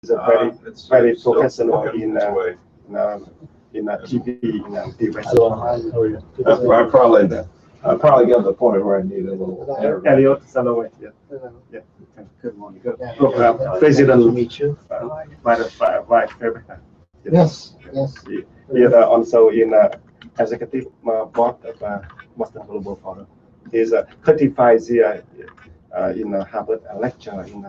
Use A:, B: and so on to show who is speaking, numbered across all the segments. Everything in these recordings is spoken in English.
A: a very professional in TV,
B: I probably got to the point where I need a little.
A: Elliot Salaway, yeah. Good morning. Program President, Vice President.
C: Yes.
A: He also in executive board of Boston Global Forum. He's 35 years in Harvard lecturer in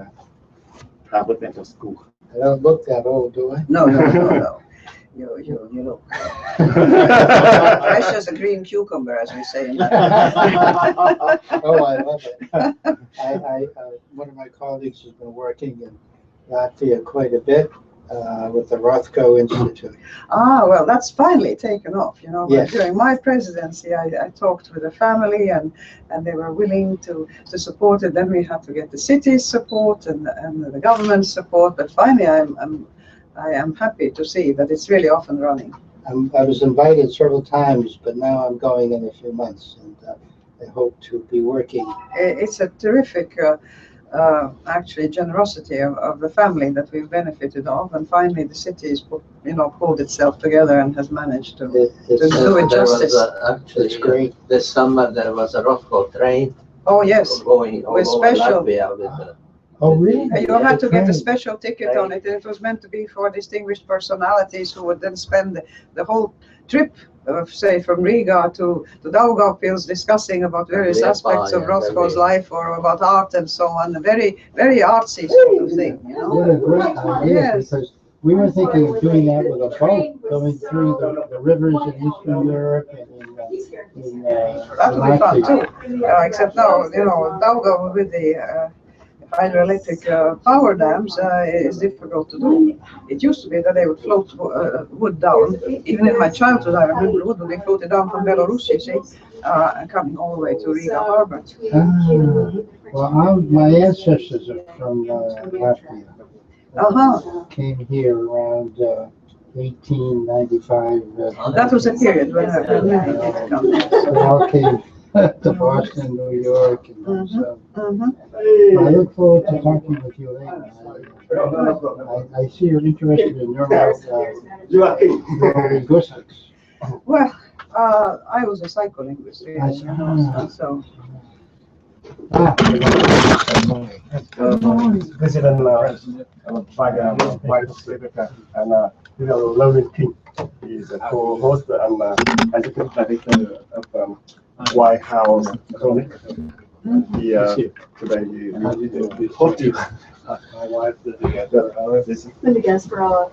A: Harvard Medical School.
C: I don't look that old, do I?
D: No. You look fresh as a green cucumber, as we say in Latvia.
C: Oh, I love it. One of my colleagues has been working in Latvia quite a bit with the Rothko Institute.
D: Well, that's finally taken off,
C: Yes.
D: During my presidency, I talked with the family and they were willing to support it. Then we had to get the city's support and the government's support, but finally I am happy to see that it's really off and running.
C: I was invited several times, but now I'm going in a few months, and I hope to be working.
D: It's a terrific, actually, generosity of the family that we've benefited of, and finally the city has pulled itself together and has managed to do it justice.
E: Actually,
C: it's great.
E: This summer there was a Rothko train.
D: Oh yes,
E: going all
D: with
E: over
D: special.
E: Latvia with
C: Oh, really?
D: You had to get a special ticket on it, and it was meant to be for distinguished personalities who would then spend the whole trip, say from Riga to Daugavpils, discussing about various aspects of Rothko's life or about art and so on. A very, very artsy sort of thing.
C: What a great idea, because we were thinking of doing that with a boat, going through the rivers in Eastern Europe and in
D: that would be fun too. Except now, Daugava with the hydroelectric power dams is difficult to do. It used to be that they would float wood down. Even in my childhood, I remember wood would be floated down from Belarus, you see, and coming all the way to Riga harbor.
C: Well, my ancestors are from Latvia. Came here around 1895.
D: That was a period when many did come.
C: They all came to Boston, New York, and so. I look forward to talking with you later. I see you're interested in neurolinguistics.
D: Well, I was a psycholinguist, really, so.
A: President Vice President and Lauren King is a co-host and executive director of White House Chronic. Today we hope you. My wife
F: Linda Gasparella.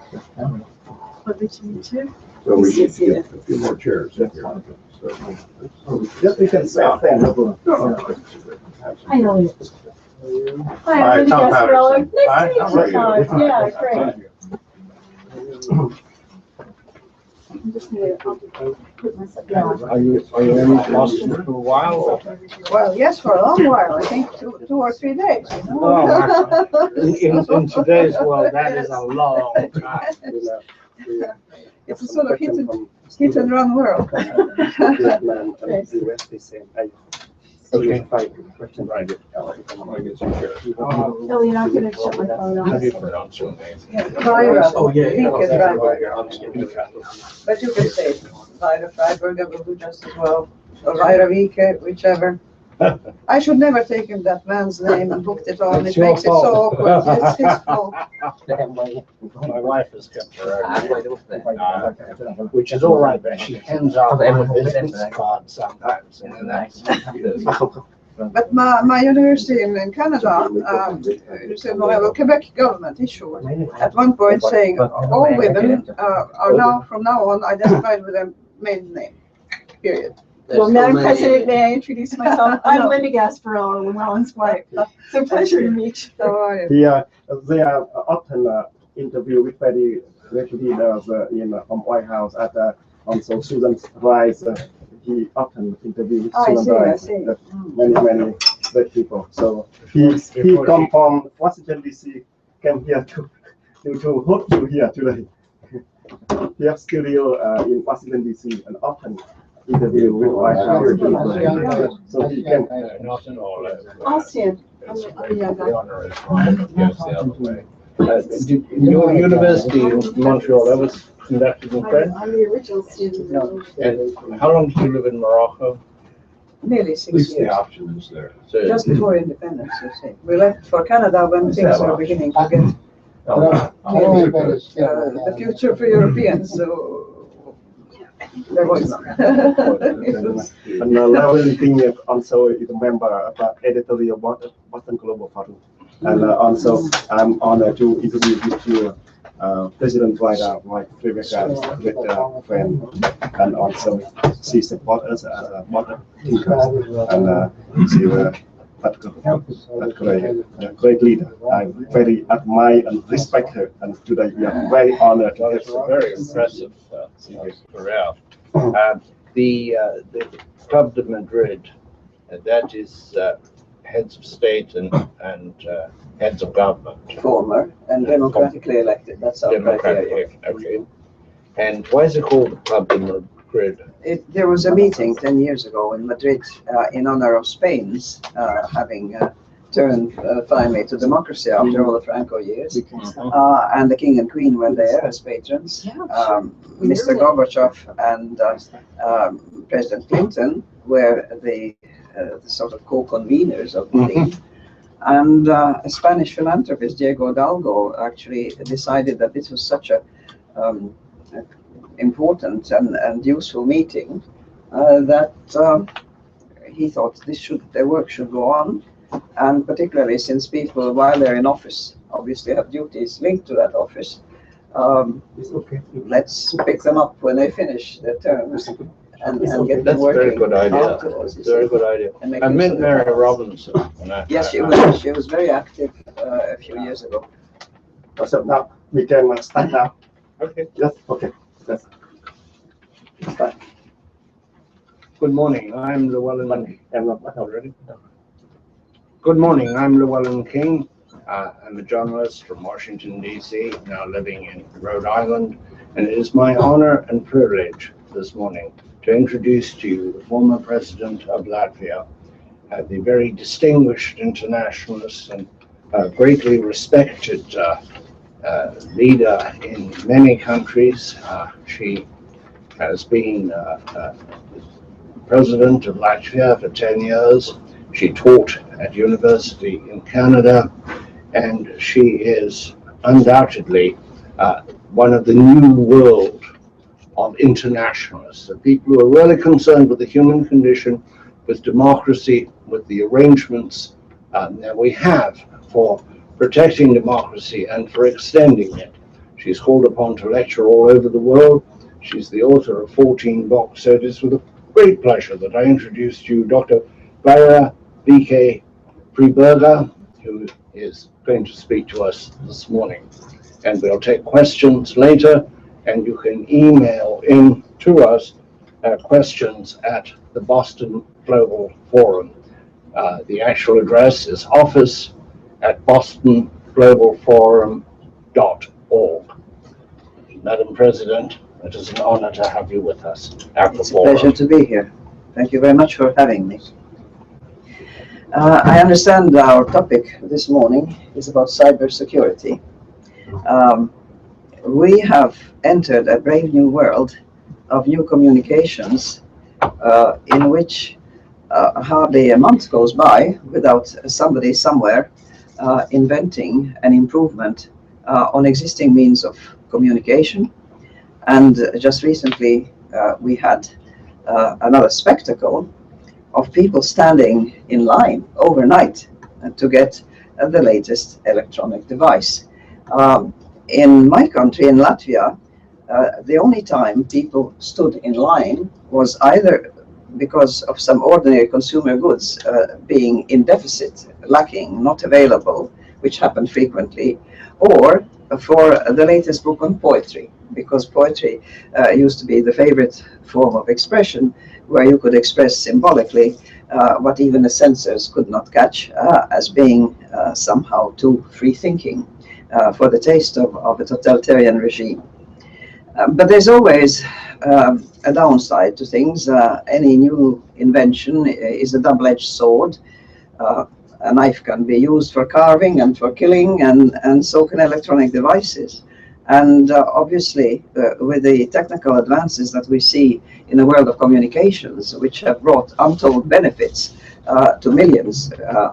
F: Lovely to meet you.
B: So we should get a few more chairs.
A: Yes, we can say things.
F: I know you. Hi, I'm Linda Gasparella. Nice to meet you. Yeah, great. I'm just going to put myself down.
A: Are you in Boston for a while?
D: Well, yes, for a long while. I think two or 3 days.
A: In today's world, that is a long time.
D: It's a sort of hit and run world.
A: Vietnam and the US, the same. Okay, fine. Question right.
F: Oh, you're not going to shut my phone off.
B: How do you pronounce your name?
D: Lyra.
A: Oh, yeah.
D: But you can say Lyra Freiberger will do just as well. Or Lyra Vike, whichever. I should never taken that man's name and booked it on. It makes it so awkward. It's his fault.
A: My wife has kept her, which is all right, but she hands out my business card sometimes.
D: But my university in Canada, Quebec government issued at one point saying all women are now, from now on, identified with their maiden name, period.
F: Well, Madam President, may I introduce myself? I'm Linda Gasparella, Llewellyn's wife. It's a pleasure to meet you.
A: They are often interviewed with very great leaders from White House. Also, Susan Rice, he often interviewed Susan Rice. Many great people. So he come from Washington D.C. Came here to host you here today. He has studio in Washington D.C. and often interview with White House. So he can.
F: I'll stand. I'm a young guy.
B: Your university in Montreal, that was conducted in French?
F: I'm the original student.
D: No.
B: And how long did you live in Morocco?
D: Nearly
B: At
D: 6
B: least the
D: years.
B: option is there. So,
D: Just before independence, you see. We left for Canada when things were beginning to get the future for Europeans, so there was none. It was-
A: And another thing is also is a member of the editorial board of Boston Global Forum. And also I'm honored to interview with you, President Biden, my previous with friend, and also she supports us as a modern thinkers, and she was a great leader. I very admire and respect her, and today we are very honored.
B: well, it's a very impressive career. The Club de Madrid, that is heads of state and heads of government.
D: Former and democratically elected, that's our criteria.
B: Democratic, okay. And why is it called the Club de Madrid?
D: There was a meeting 10 years ago in Madrid in honor of Spain's having turned finally to democracy after all the Franco years. And the King and Queen were there as patrons. Mr. Gorbachev and President Clinton were the sort of co-conveners of the thing. And a Spanish philanthropist, Diego Hidalgo, actually decided that this was such a important and useful meeting that he thought their work should go on, and particularly since people, while they're in office, obviously have duties linked to that office. Let's pick them up when they finish their terms and get them
B: That's a
D: working.
B: very good idea.
D: Afterwards, you
B: Very
D: see.
B: good idea.
D: And make
B: I
D: use
B: met
D: of the
B: Mary
D: time.
B: Robinson.
D: Yes, she was very active a few years ago.
A: So now we can start now.
B: Okay.
A: Yes, okay. Yes. Start.
B: Good morning. I'm Llewellyn.
A: Already?
B: Good morning. I'm Llewellyn King. I'm a journalist from Washington, D.C., now living in Rhode Island, and it is my honor and privilege this morning to introduce to you the former president of Latvia, the very distinguished internationalist and greatly respected leader in many countries. She has been president of Latvia for 10 years. She taught at university in Canada, and she is undoubtedly one of the new world of internationalists, the people who are really concerned with the human condition, with democracy, with the arrangements that we have for protecting democracy and for extending it. She's called upon to lecture all over the world. She's the author of 14 books, so it is with a great pleasure that I introduce to you Dr. Bara B.K. Preberger, who is going to speak to us this morning. And we'll take questions later, and you can email in to us questions at the Boston Global Forum. The actual address is office@bostonglobalforum.org. Madam President, it is an honor to have you with us at the
D: It's a
B: forum.
D: pleasure to be here. Thank you very much for having me. I understand our topic this morning is about cybersecurity. We have entered a brave new world of new communications in which hardly a month goes by without somebody somewhere inventing an improvement on existing means of communication. And just recently we had another spectacle of people standing in line overnight to get the latest electronic device. In my country, in Latvia, the only time people stood in line was either because of some ordinary consumer goods being in deficit, lacking, not available, which happened frequently, or for the latest book on poetry, because poetry used to be the favorite form of expression where you could express symbolically what even the censors could not catch as being somehow too free-thinking for the taste of a totalitarian regime. But there's always a downside to things. Any new invention is a double-edged sword. A knife can be used for carving and for killing, and so can electronic devices. And obviously, with the technical advances that we see in the world of communications, which have brought untold benefits to millions,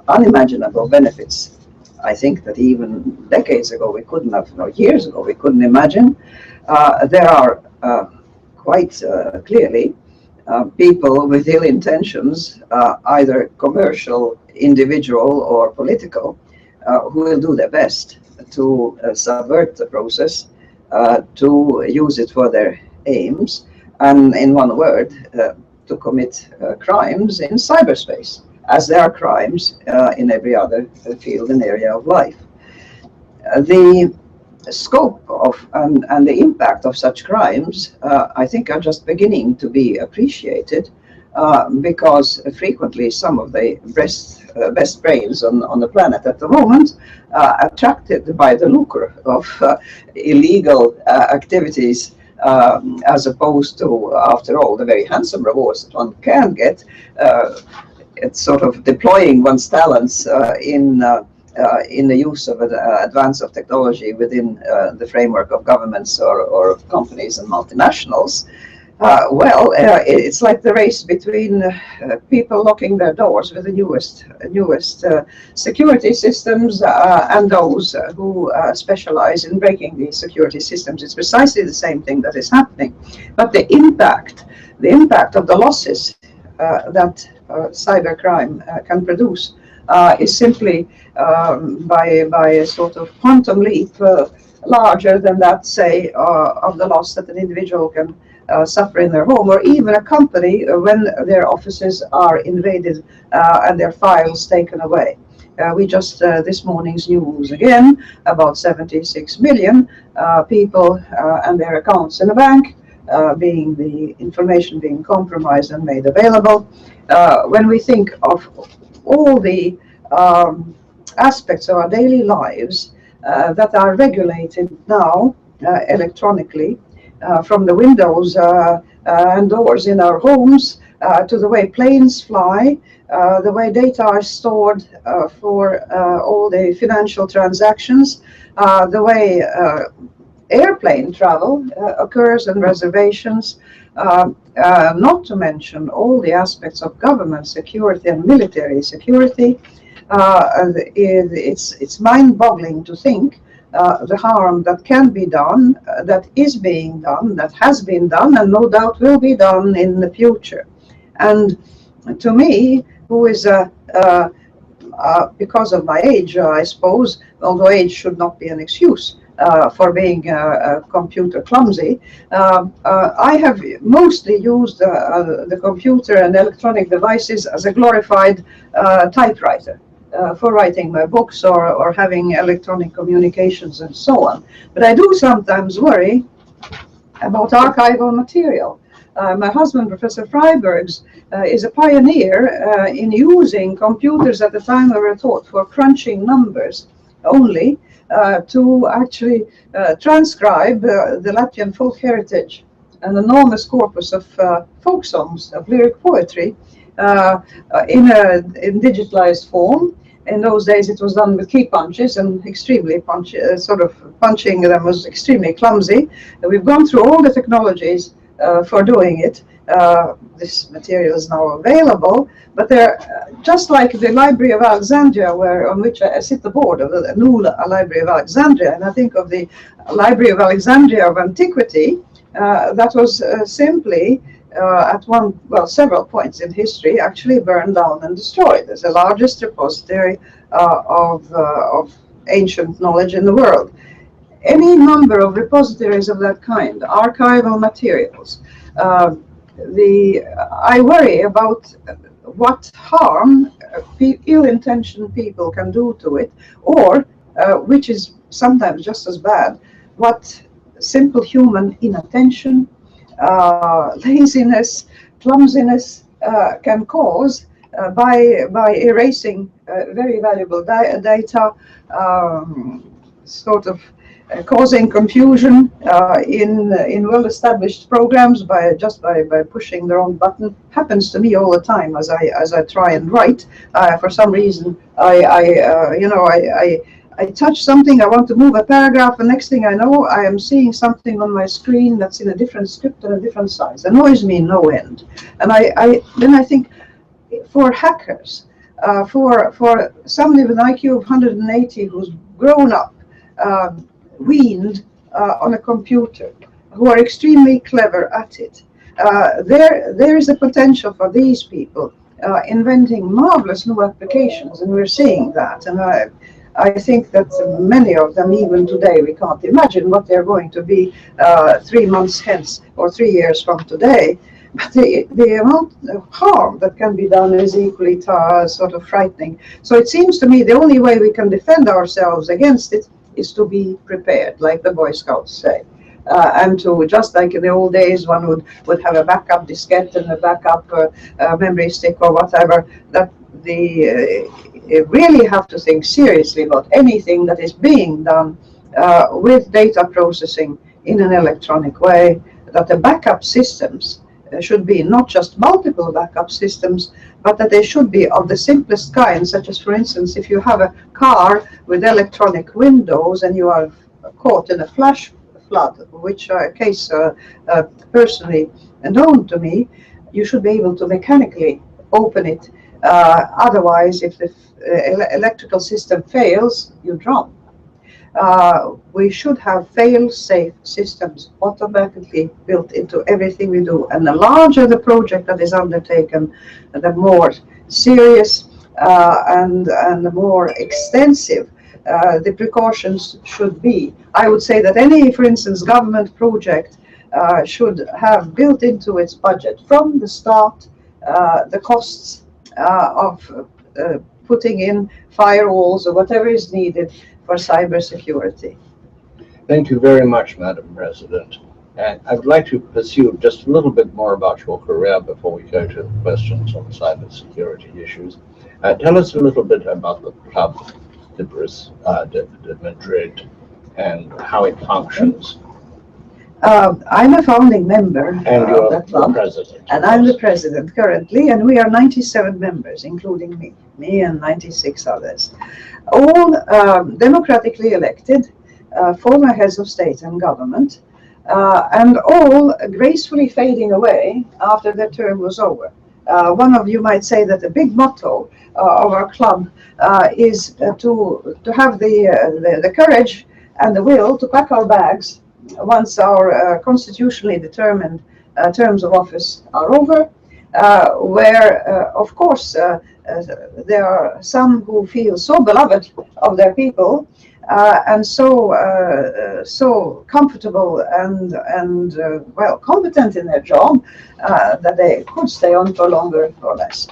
D: unimaginable benefits, I think that even decades ago we couldn't have, or years ago we couldn't imagine. There are quite clearly people with ill intentions, either commercial, individual, or political, who will do their best to subvert the process, to use it for their aims, and in one word, to commit crimes in cyberspace, as there are crimes in every other field and area of life. The scope of and the impact of such crimes, I think, are just beginning to be appreciated, because frequently some of the best brains on the planet at the moment, attracted by the lucre of illegal activities, as opposed to, after all, the very handsome rewards that one can get, it's sort of deploying one's talents in the use of advance of technology within the framework of governments or companies and multinationals. It's like the race between people locking their doors with the newest security systems and those who specialize in breaking these security systems. It's precisely the same thing that is happening, but the impact of the losses that cybercrime can produce is simply by a sort of quantum leap larger than that, say, of the loss that an individual can suffer in their home, or even a company when their offices are invaded and their files taken away. We just, this morning's news again, about 76 million people and their accounts in a bank, being the information being compromised and made available. When we think of all the aspects of our daily lives that are regulated now electronically, from the windows and doors in our homes to the way planes fly, the way data are stored for all the financial transactions, the way airplane travel occurs and reservations, not to mention all the aspects of government security and military security. It's mind-boggling to think the harm that can be done, that is being done, that has been done, and no doubt will be done in the future. And to me, who is because of my age, I suppose, although age should not be an excuse for being computer clumsy, I have mostly used the computer and electronic devices as a glorified typewriter. For writing my books or having electronic communications and so on. But I do sometimes worry about archival material. My husband, Professor Freibergs, is a pioneer in using computers at the time they were taught for crunching numbers only, to actually transcribe the Latvian folk heritage, an enormous corpus of folk songs, of lyric poetry, in digitalized form. In those days, it was done with key punches and extremely punching them was extremely clumsy. We've gone through all the technologies for doing it. This material is now available, but they're just like the Library of Alexandria, on which I sit the board of the new Library of Alexandria, and I think of the Library of Alexandria of Antiquity, that was simply at several points in history, actually burned down and destroyed as the largest repository of ancient knowledge in the world. Any number of repositories of that kind, archival materials. I worry about what harm ill-intentioned people can do to it, or, which is sometimes just as bad, what simple human inattention, laziness, clumsiness can cause by erasing very valuable data, causing confusion in well-established programs by pushing the wrong button. Happens to me all the time as I try and write. For some reason, I touch something, I want to move a paragraph, and next thing I know, I am seeing something on my screen that's in a different script and a different size. Annoys me no end. And then I think, for hackers, for somebody with an IQ of 180 who's grown up, weaned on a computer, who are extremely clever at it, there is a potential for these people inventing marvelous new applications, and we're seeing that. And I think that many of them, even today, we can't imagine what they're going to be 3 months hence or 3 years from today. But the amount of harm that can be done is equally sort of frightening. So it seems to me the only way we can defend ourselves against it is to be prepared, like the Boy Scouts say. And to, just like in the old days, one would have a backup diskette and a backup memory stick or whatever, that really have to think seriously about anything that is being done with data processing in an electronic way, that the backup systems should be not just multiple backup systems, but that they should be of the simplest kind, such as, for instance, if you have a car with electronic windows and you are caught in a flash flood, which case personally known to me, you should be able to mechanically open it. Otherwise, if the electrical system fails, you drown. We should have fail-safe systems automatically built into everything we do. And the larger the project that is undertaken, the more serious and the more extensive the precautions should be. I would say that any, for instance, government project should have built into its budget from the start the costs of putting in firewalls or whatever is needed for cybersecurity.
B: Thank you very much, Madam President. And I would like to pursue just a little bit more about your career before we go to questions on cybersecurity issues. Tell us a little bit about the Club de Madrid and how it functions.
D: I'm a founding member of that club,
B: president,
D: and I'm the president currently, and we are 97 members, including me and 96 others, all democratically elected, former heads of state and government, and all gracefully fading away after their term was over. One of you might say that the big motto of our club is to have the courage and the will to pack our bags once our constitutionally determined terms of office are over, where, of course, there are some who feel so beloved of their people and so comfortable and well, competent in their job that they could stay on for longer or less.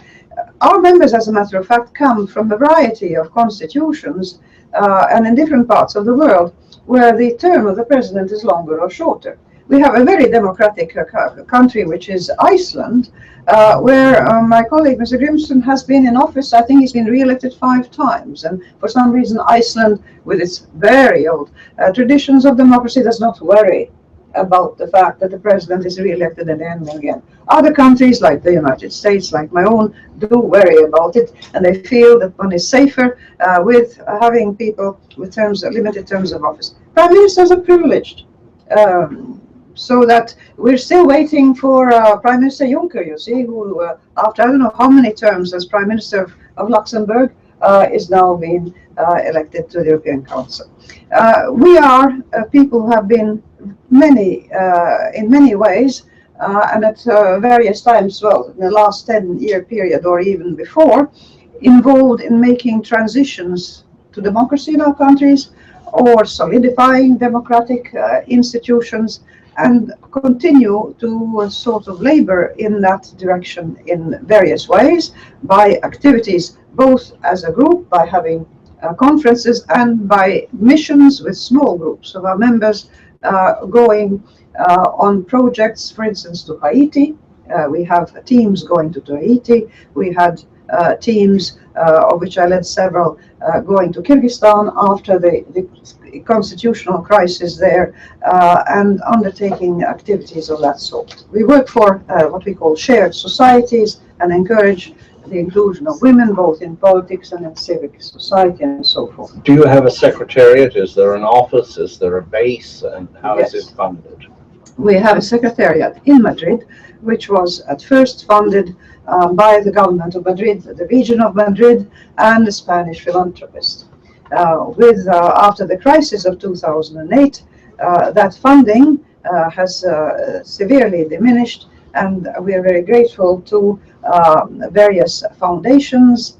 D: Our members, as a matter of fact, come from a variety of constitutions and in different parts of the world, where the term of the president is longer or shorter. We have a very democratic country, which is Iceland, where my colleague, Mr. Grimson, has been in office. I think he's been re-elected 5 times. And for some reason, Iceland, with its very old traditions of democracy, does not worry about the fact that the president is re-elected and again. Other countries, like the United States, like my own, do worry about it, and they feel that one is safer with having people with limited terms of office. Prime ministers are privileged, so that we're still waiting for Prime Minister Juncker, you see, who after I don't know how many terms as Prime Minister of Luxembourg is now being elected to the European Council. We are people who have been in many ways, and at various times, well, in the last 10-year period or even before, involved in making transitions to democracy in our countries or solidifying democratic institutions, and continue to sort of labor in that direction in various ways by activities, both as a group, by having conferences, and by missions with small groups of our members going on projects, for instance, to Haiti. We have teams going to Haiti. We had teams, of which I led several, going to Kyrgyzstan after the constitutional crisis there, and undertaking activities of that sort. We work for what we call shared societies and encourage the inclusion of women both in politics and in civic society and so forth.
B: Do you have a secretariat? Is there an office? Is there a base? And how is it funded?
D: We have a secretariat in Madrid, which was at first funded by the government of Madrid, the region of Madrid, and the Spanish philanthropist. After the crisis of 2008, that funding has severely diminished, and we are very grateful to various foundations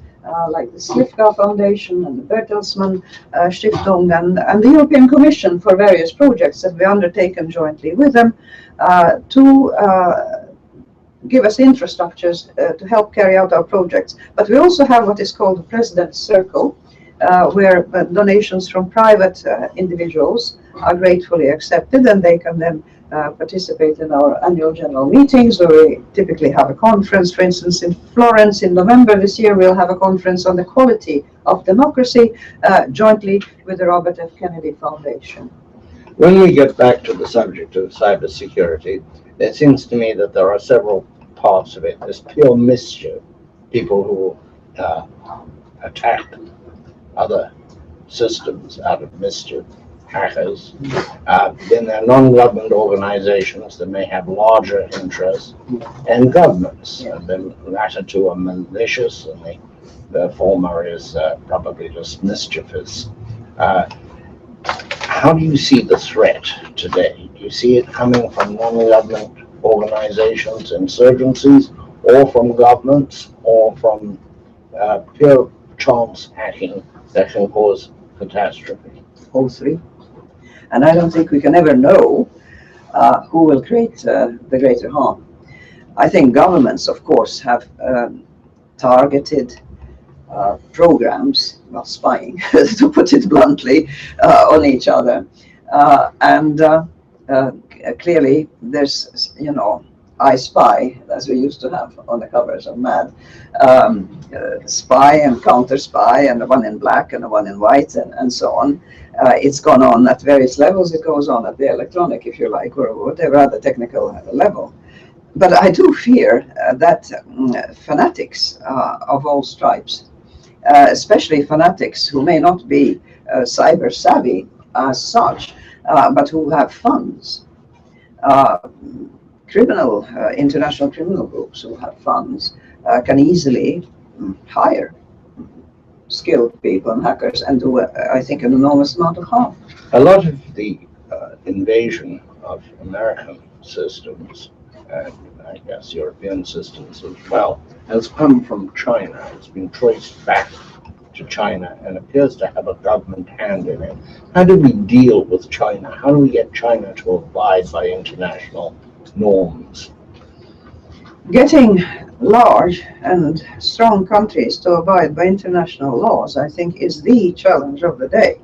D: like the Slivka Foundation and the Bertelsmann Stiftung and the European Commission for various projects that we undertaken jointly with them to give us infrastructures to help carry out our projects. But we also have what is called the President's Circle, where donations from private individuals are gratefully accepted, and they can then participate in our annual general meetings, where we typically have a conference. For instance, in Florence in November this year, we'll have a conference on the quality of democracy jointly with the Robert F. Kennedy Foundation.
B: When we get back to the subject of cybersecurity, it seems to me that there are several parts of it. There's pure mischief, people who attack other systems out of mischief, hackers. Then there are non-government organizations that may have larger interests, and governments. The latter two are malicious, and the former is probably just mischievous. How do you see the threat today? Do you see it coming from non-government organizations, insurgencies, or from governments, or from pure chance hacking that can cause catastrophe?
D: All three. And I don't think we can ever know who will create the greater harm. I think governments, of course, have targeted programs, well, spying, to put it bluntly, on each other. Clearly, there's, I Spy, as we used to have on the covers of Mad, spy and counter spy, and the one in black and the one in white, and so on. It's gone on at various levels. It goes on at the electronic, if you like, or whatever other technical level. But I do fear that fanatics of all stripes, especially fanatics who may not be cyber savvy as such, but who have funds, international criminal groups who have funds, can easily hire skilled people and hackers and do, I think, an enormous amount of harm.
B: A lot of the invasion of American systems, and I guess European systems as well, has come from China. It's been traced back to China and appears to have a government hand in it. How do we deal with China? How do we get China to abide by international norms?
D: Getting large and strong countries to abide by international laws, I think, is the challenge of the day.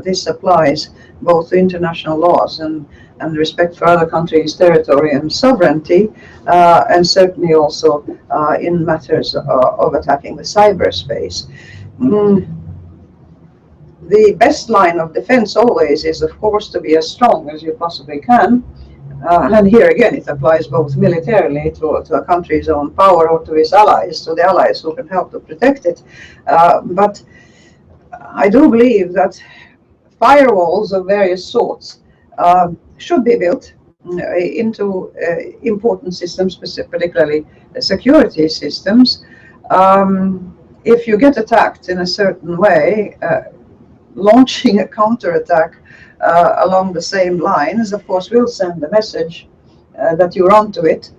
D: This applies both to international laws and respect for other countries' territory and sovereignty, and certainly also in matters of attacking the cyberspace. The best line of defense always is, of course, to be as strong as you possibly can. And here again, it applies both militarily to a country's own power or to its allies, to the allies who can help to protect it. But I do believe that firewalls of various sorts should be built into important systems, particularly security systems. If you get attacked in a certain way, launching a counterattack along the same lines, of course, will send a message that you're onto it,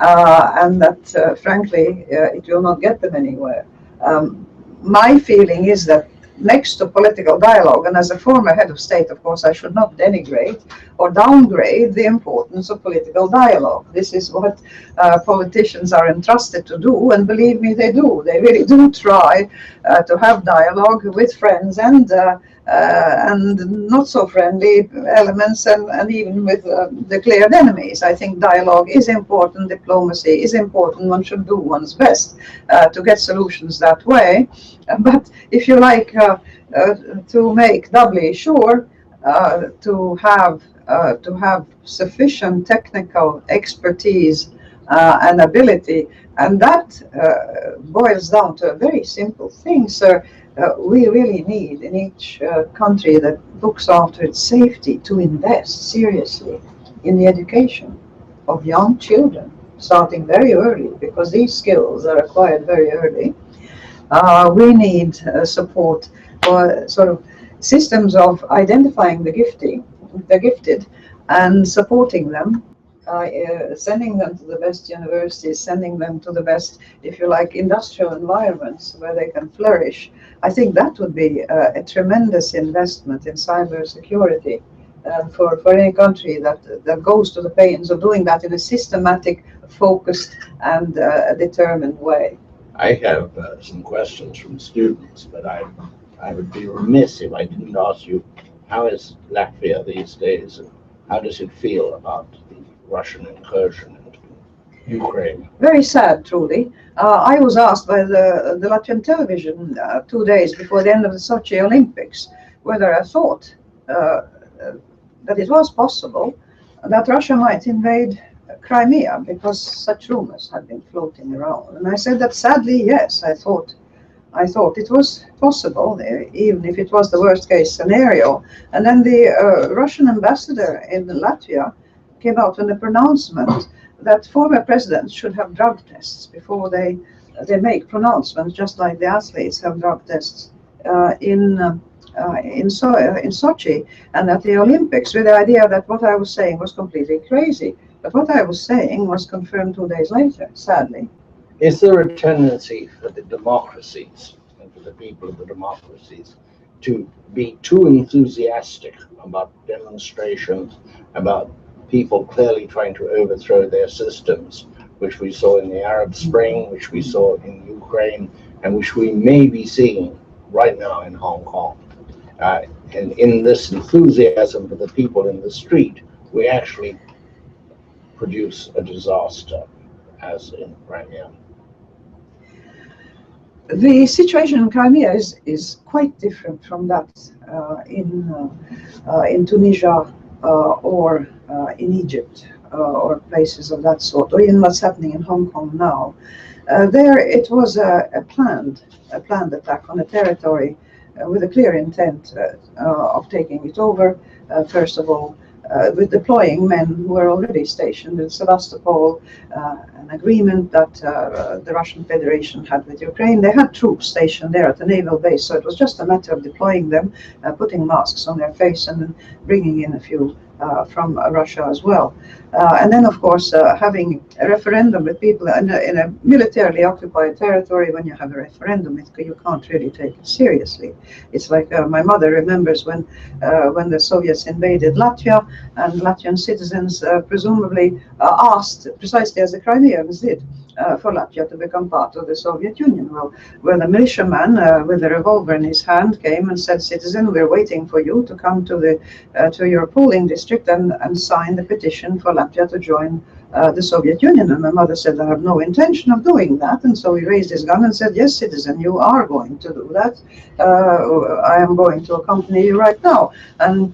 D: and that, frankly, it will not get them anywhere. My feeling is that next to political dialogue, and as a former head of state, of course, I should not denigrate or downgrade the importance of political dialogue. This is what politicians are entrusted to do, and believe me, they do. They really do try to have dialogue with friends and and not so friendly elements, and even with declared enemies. I think dialogue is important, diplomacy is important, one should do one's best to get solutions that way. But if you like, to make doubly sure, to have sufficient technical expertise and ability, and that boils down to a very simple thing, sir. We really need in each country that looks after its safety to invest seriously in the education of young children, starting very early, because these skills are acquired very early. We need support for sort of systems of identifying the gifted, and supporting them, sending them to the best universities, sending them to the best, if you like, industrial environments where they can flourish. I think that would be a tremendous investment in cyber security for any country that goes to the pains of doing that in a systematic, focused, and determined way.
B: I have some questions from students, but I would be remiss if I didn't ask you, how is Latvia these days, and how does it feel about the Russian incursion into Ukraine?
D: Very sad, truly. I was asked by the Latvian television 2 days before the end of the Sochi Olympics whether I thought that it was possible that Russia might invade Crimea, because such rumors had been floating around. And I said that sadly, yes, I thought it was possible, even if it was the worst case scenario. And then the Russian ambassador in Latvia came out with a pronouncement that former presidents should have drug tests before they make pronouncements, just like the athletes have drug tests in Sochi, and at the Olympics, with the idea that what I was saying was completely crazy. But what I was saying was confirmed 2 days later, sadly.
B: Is there a tendency for the democracies and for the people of the democracies to be too enthusiastic about demonstrations, about people clearly trying to overthrow their systems, which we saw in the Arab Spring, which we saw in Ukraine, and which we may be seeing right now in Hong Kong? And in this enthusiasm for the people in the street, we actually produce a disaster, as in Crimea.
D: The situation in Crimea is quite different from that in Tunisia or in Egypt or places of that sort, or even what's happening in Hong Kong now. There it was a planned attack on a territory with a clear intent of taking it over, first of all, with deploying men who were already stationed in Sevastopol, an agreement that the Russian Federation had with Ukraine. They had troops stationed there at the naval base, so it was just a matter of deploying them, putting masks on their face, and then bringing in a few from Russia as well. And then, of course, having a referendum with people in a militarily occupied territory. When you have a referendum, you can't really take it seriously. It's like my mother remembers when the Soviets invaded Latvia, and Latvian citizens presumably asked, precisely as the Crimeans did, for Latvia to become part of the Soviet Union. Well, when a militiaman with a revolver in his hand came and said, "Citizen, we're waiting for you to come to your polling district and sign the petition for Latvia to join the Soviet Union." And my mother said, "I have no intention of doing that." And so he raised his gun and said, "Yes, citizen, you are going to do that. I am going to accompany you right now." And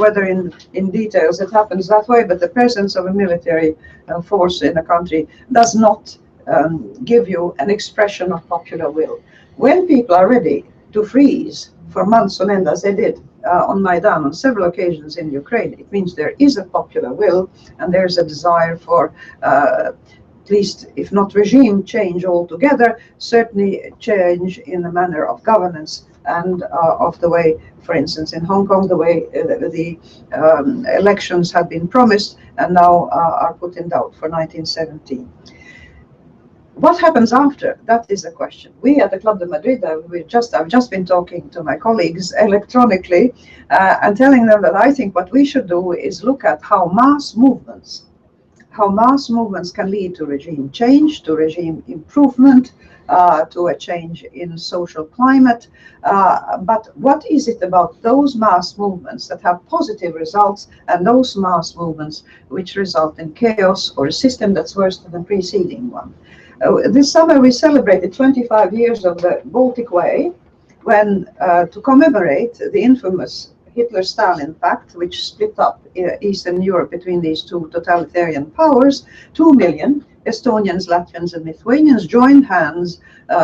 D: whether in details it happens that way, but the presence of a military force in a country does not give you an expression of popular will. When people are ready to freeze for months on end, as they did on Maidan on several occasions in Ukraine, it means there is a popular will, and there's a desire for at least, if not regime change altogether, certainly change in the manner of governance and of the way, for instance, in Hong Kong, the way the elections had been promised and now are put in doubt for 1917. What happens after? That is the question. We at the Club de Madrid, I've just been talking to my colleagues electronically and telling them that I think what we should do is look at how mass movements how mass movements can lead to regime change, to regime improvement, to a change in social climate. But what is it about those mass movements that have positive results and those mass movements which result in chaos or a system that's worse than the preceding one? This summer we celebrated 25 years of the Baltic Way, when to commemorate the infamous Hitler-Stalin Pact, which split up Eastern Europe between these two totalitarian powers, 2 million Estonians, Latvians, and Lithuanians joined hands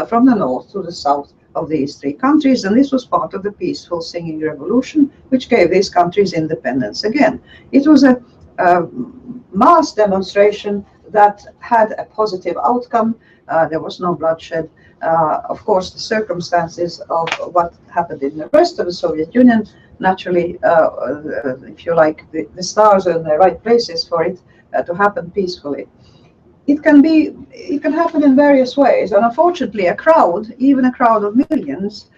D: from the north to the south of these three countries, and this was part of the peaceful singing revolution, which gave these countries independence again. It was a mass demonstration that had a positive outcome. There was no bloodshed. Of course, the circumstances of what happened in the rest of the Soviet Union, naturally, if you like, the stars are in the right places for it to happen peacefully. It can happen in various ways, and unfortunately, a crowd, even a crowd of millions,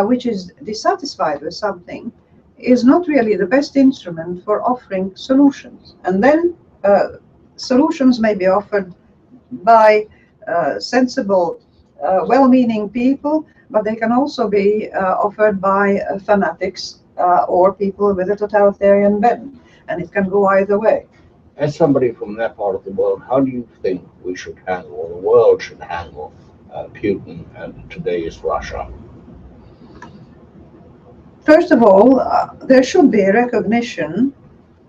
D: which is dissatisfied with something, is not really the best instrument for offering solutions. And then solutions may be offered by sensible, well-meaning people, but they can also be offered by fanatics or people with a totalitarian bent, and it can go either way.
B: As somebody from that part of the world, how do you think we should handle, or the world should handle, Putin and today's Russia?
D: First of all, there should be a recognition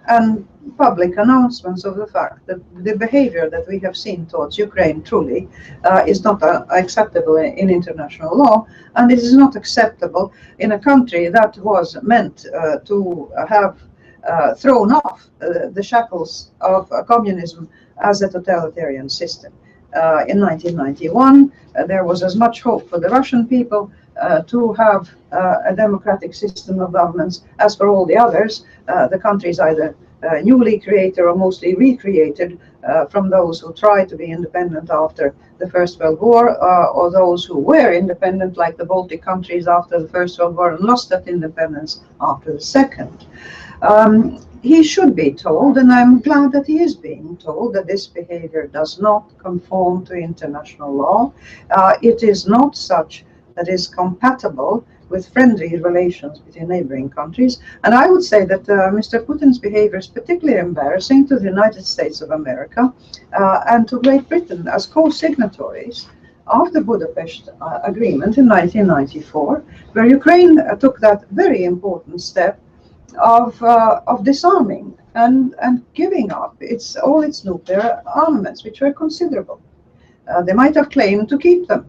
D: and public announcements of the fact that the behavior that we have seen towards Ukraine truly is not acceptable in international law, and it is not acceptable in a country that was meant to have thrown off the shackles of communism as a totalitarian system. In 1991, there was as much hope for the Russian people to have a democratic system of governance as for all the others. The countries either newly created or mostly recreated from those who tried to be independent after the First World War, or those who were independent, like the Baltic countries after the First World War and lost that independence after the Second. He should be told, and I'm glad that he is being told, that this behavior does not conform to international law. It is not such that is compatible with friendly relations between neighboring countries. And I would say that Mr. Putin's behavior is particularly embarrassing to the United States of America and to Great Britain as co-signatories of the Budapest Agreement in 1994, where Ukraine took that very important step of disarming and giving up all its nuclear armaments, which were considerable. They might have claimed to keep them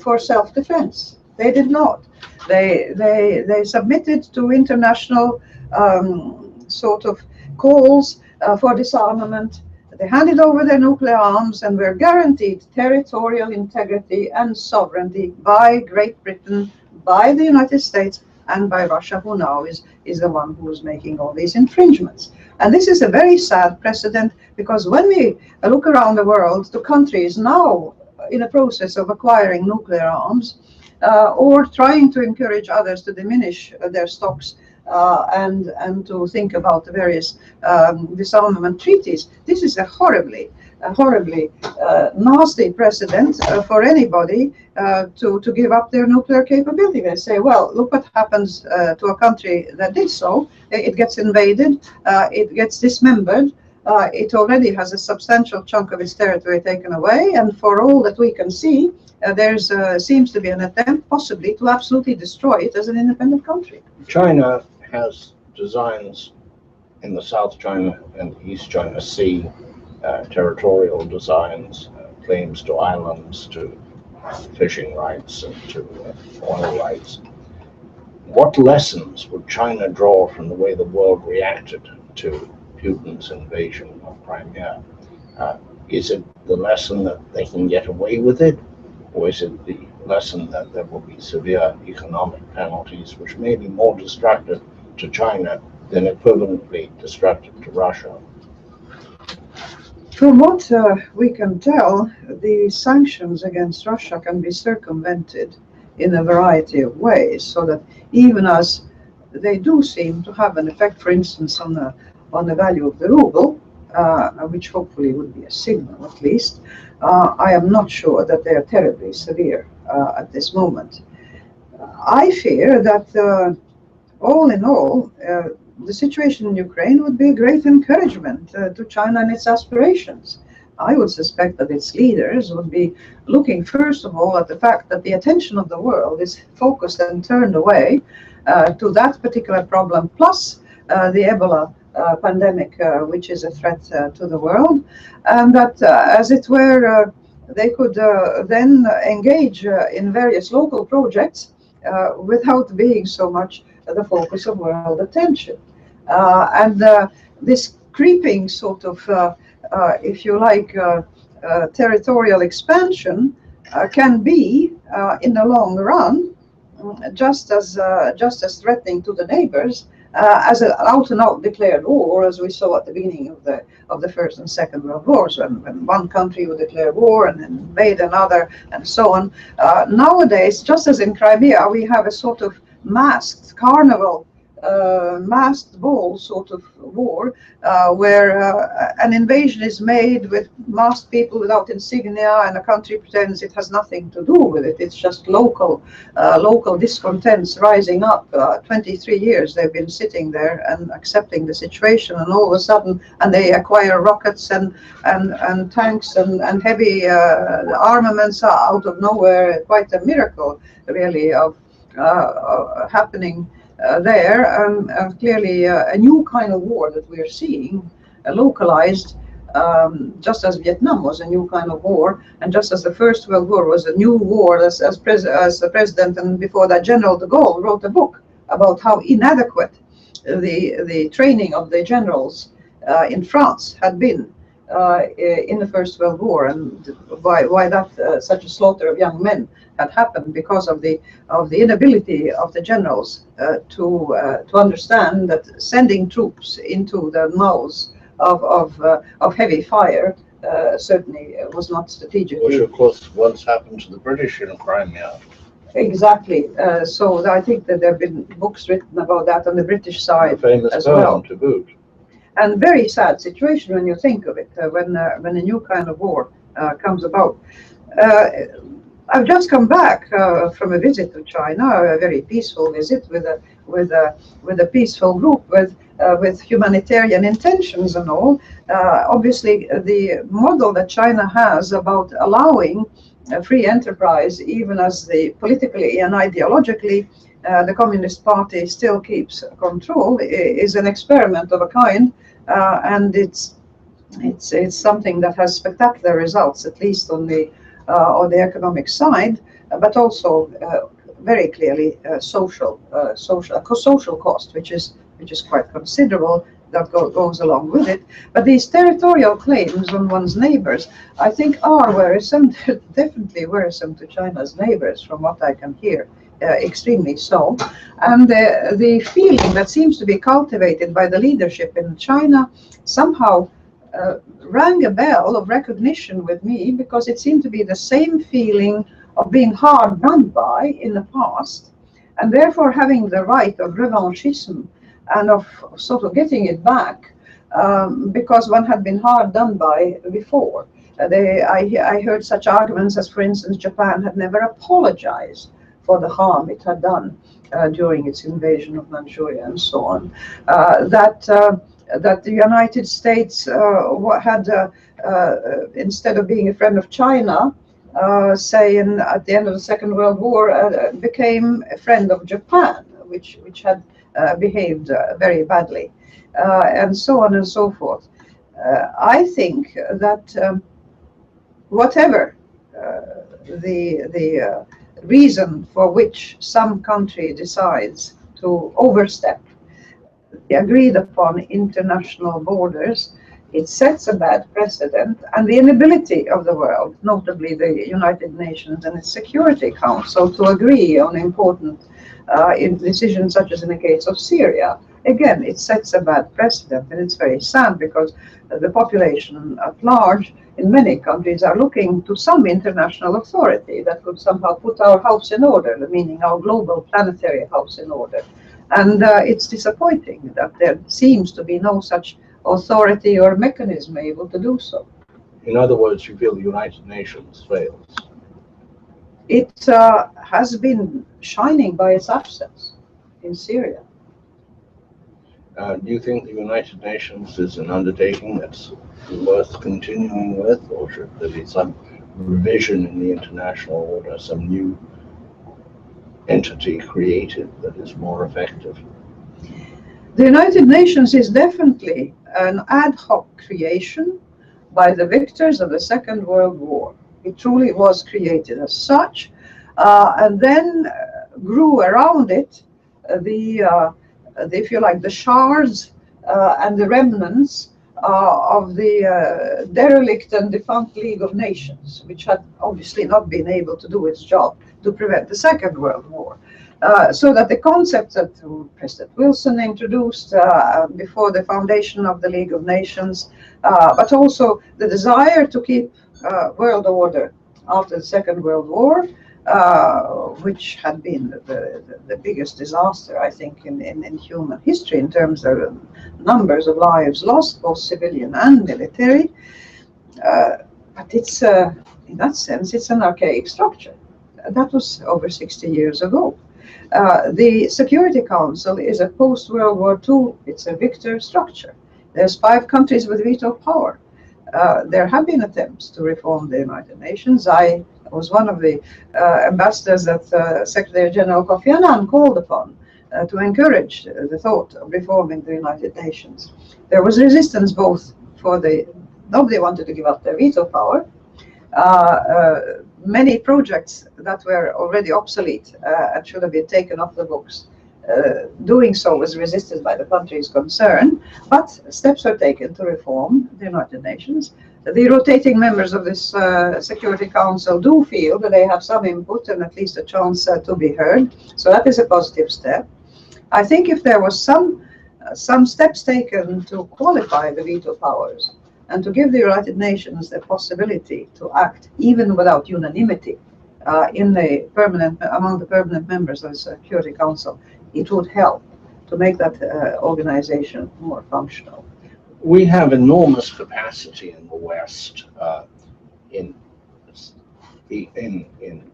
D: for self-defense. They did not. They submitted to international sort of calls for disarmament. They handed over their nuclear arms and were guaranteed territorial integrity and sovereignty by Great Britain, by the United States, and by Russia, who now is the one who is making all these infringements. And this is a very sad precedent, because when we look around the world to countries now in a process of acquiring nuclear arms, or trying to encourage others to diminish their stocks and to think about the various disarmament treaties, this is a horribly nasty precedent for anybody to give up their nuclear capability. They say, well, look what happens to a country that did so. It gets invaded, it gets dismembered, it already has a substantial chunk of its territory taken away, and for all that we can see, there seems to be an attempt possibly to absolutely destroy it as an independent country.
B: China has designs in the South China and East China Sea, territorial designs, claims to islands, to fishing rights, and to oil rights. What lessons would China draw from the way the world reacted to Putin's invasion of Crimea? Is it the lesson that they can get away with it, or is it the lesson that there will be severe economic penalties, which may be more destructive to China than equivalently destructive to Russia?
D: From what we can tell, the sanctions against Russia can be circumvented in a variety of ways, so that even as they do seem to have an effect, for instance, on the value of the ruble, which hopefully would be a signal at least. I am not sure that they are terribly severe at this moment. I fear that all in all, the situation in Ukraine would be a great encouragement to China and its aspirations. I would suspect that its leaders would be looking, first of all, at the fact that the attention of the world is focused and turned away to that particular problem, plus the Ebola pandemic, which is a threat to the world, and that, as it were, they could then engage in various local projects without being so much the focus of world attention. And this creeping sort of, if you like, territorial expansion can be, in the long run, just as threatening to the neighbors as an out-and-out declared war, as we saw at the beginning of the First and Second World Wars, when one country would declare war and then invade another, and so on. Nowadays, just as in Crimea, we have a sort of masked carnival, masked ball sort of war, where an invasion is made with masked people without insignia, and a country pretends it has nothing to do with it. It's just local discontents rising up. 23 years they've been sitting there and accepting the situation, and all of a sudden, and they acquire rockets and tanks and heavy armaments out of nowhere. Quite a miracle, really, of happening there, and clearly a new kind of war that we're seeing, localized, just as Vietnam was a new kind of war, and just as the First World War was a new war, as the president and before that General de Gaulle wrote a book about how inadequate the training of the generals in France had been in the First World War, and why that such a slaughter of young men had happened because of the inability of the generals to understand that sending troops into the mouths of heavy fire certainly was not strategic.
B: Which, of course, once happened to the British in Crimea.
D: Exactly. So I think that there have been books written about that on the British side,
B: The famous
D: as
B: poem
D: well.
B: to boot.
D: And very sad situation when you think of it, when a new kind of war comes about. I've just come back from a visit to China, a very peaceful visit with a peaceful group with humanitarian intentions and all. Obviously, the model that China has about allowing free enterprise, even as the politically and ideologically the Communist Party still keeps control, is an experiment of a kind, and it's something that has spectacular results, at least on the economic side, but also very clearly social cost, which is quite considerable, that goes along with it. But these territorial claims on one's neighbors, I think, are worrisome, definitely worrisome to China's neighbors, from what I can hear. Extremely so. And the feeling that seems to be cultivated by the leadership in China somehow rang a bell of recognition with me, because it seemed to be the same feeling of being hard done by in the past, and therefore having the right of revanchism and of sort of getting it back, because one had been hard done by before. I heard such arguments as, for instance, Japan had never apologized for the harm it had done during its invasion of Manchuria and so on. That the United States had, instead of being a friend of China, say at the end of the Second World War, became a friend of Japan, which had behaved very badly, and so on and so forth. I think that whatever the reason for which some country decides to overstep the agreed upon international borders, it sets a bad precedent, and the inability of the world, notably the United Nations and its Security Council, to agree on important decisions, such as in the case of Syria. Again, it sets a bad precedent, and it's very sad, because the population at large in many countries are looking to some international authority that could somehow put our house in order, meaning our global planetary house in order. And it's disappointing that there seems to be no such authority or mechanism able to do so.
B: In other words, you feel the United Nations fails.
D: It has been shining by its absence in Syria.
B: Do you think the United Nations is an undertaking that's worth continuing with, or should there be some revision in the international order, some new entity created that is more effective?
D: The United Nations is definitely an ad hoc creation by the victors of the Second World War. It truly was created as such, and then grew around it if you like, the shards and the remnants of the derelict and defunct League of Nations, which had obviously not been able to do its job to prevent the Second World War. So that the concept that President Wilson introduced before the foundation of the League of Nations, but also the desire to keep world order after the Second World War, which had been the biggest disaster, I think, in human history in terms of numbers of lives lost, both civilian and military. But it's, in that sense, it's an archaic structure. That was over 60 years ago. The Security Council is a post-World War II, it's a victor structure. There's 5 countries with veto power. There have been attempts to reform the United Nations. I was one of the ambassadors that Secretary General Kofi Annan called upon to encourage the thought of reforming the United Nations. There was resistance both for nobody wanted to give up their veto power. Many projects that were already obsolete and should have been taken off the books. Doing so was resisted by the countries concerned, but steps were taken to reform the United Nations. The rotating members of this Security Council do feel that they have some input and at least a chance to be heard. So that is a positive step. I think if there was some steps taken to qualify the veto powers and to give the United Nations the possibility to act even without unanimity among the permanent members of the Security Council, it would help to make that organization more functional.
B: We have enormous capacity in the West in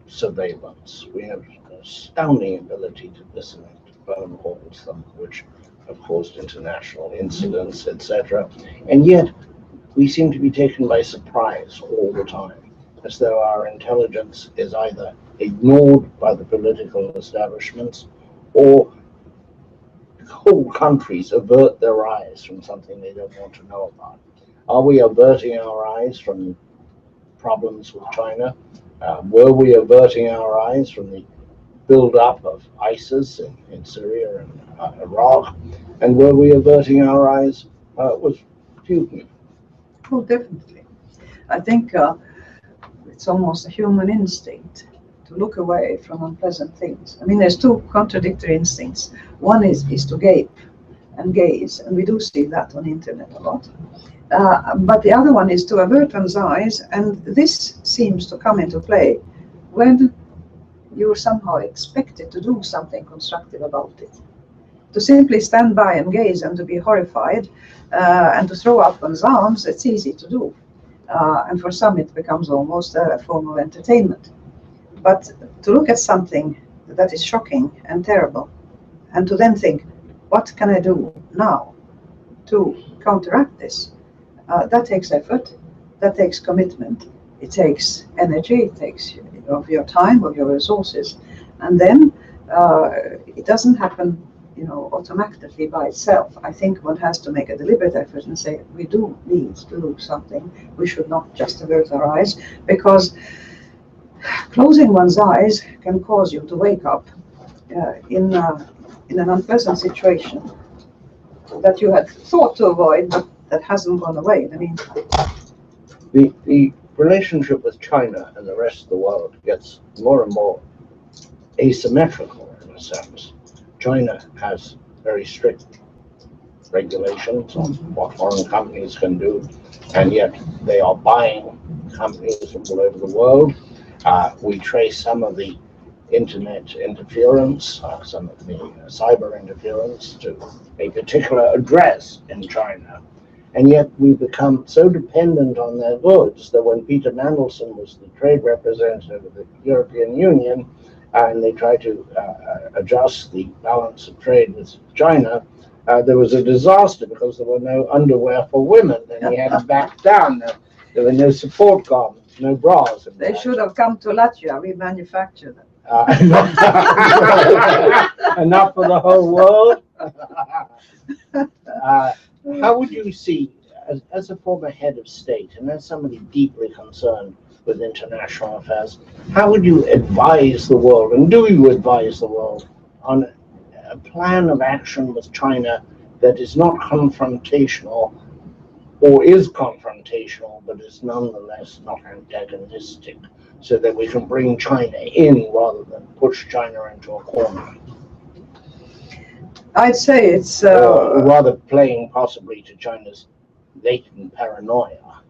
B: surveillance. We have astounding ability to disconnect phone calls, some of which have caused international incidents, etc. And yet, we seem to be taken by surprise all the time, as though our intelligence is either ignored by the political establishments or whole countries avert their eyes from something they don't want to know about. Are we averting our eyes from problems with China? Were we averting our eyes from the build-up of ISIS in Syria and Iraq? And were we averting our eyes with Putin?
D: Oh, definitely. I think it's almost a human instinct to look away from unpleasant things. I mean, there's 2 contradictory instincts. One is to gape and gaze, and we do see that on the internet a lot. But the other one is to avert one's eyes, and this seems to come into play when you're somehow expected to do something constructive about it. To simply stand by and gaze and to be horrified and to throw up one's arms, it's easy to do. And for some, it becomes almost a form of entertainment. But to look at something that is shocking and terrible, and to then think, what can I do now to counteract this? That takes effort, that takes commitment, it takes energy, it takes of your time, of your resources, and then it doesn't happen, automatically by itself. I think one has to make a deliberate effort and say, we do need to do something. We should not just avert our eyes, because closing one's eyes can cause you to wake up in an unpleasant situation that you had thought to avoid, but that hasn't gone away in the meantime.
B: The relationship with China and the rest of the world gets more and more asymmetrical in a sense. China has very strict regulations on what foreign companies can do, and yet they are buying companies from all over the world. We trace some of the internet interference, some of the cyber interference to a particular address in China. And yet we've become so dependent on their goods that when Peter Mandelson was the trade representative of the European Union, and they tried to adjust the balance of trade with China, there was a disaster because there were no underwear for women, and he had to back down. There were no support garments, no bras.
D: They should have come to Latvia. We manufacture them.
B: Enough for the whole world. How would you see, as a former head of state and as somebody deeply concerned with international affairs, how would you advise the world, and do you advise the world, on a plan of action with China that is not confrontational, or is confrontational, but is nonetheless not antagonistic, so that we can bring China in rather than push China into a corner?
D: I'd say it's
B: or rather playing possibly to China's latent paranoia.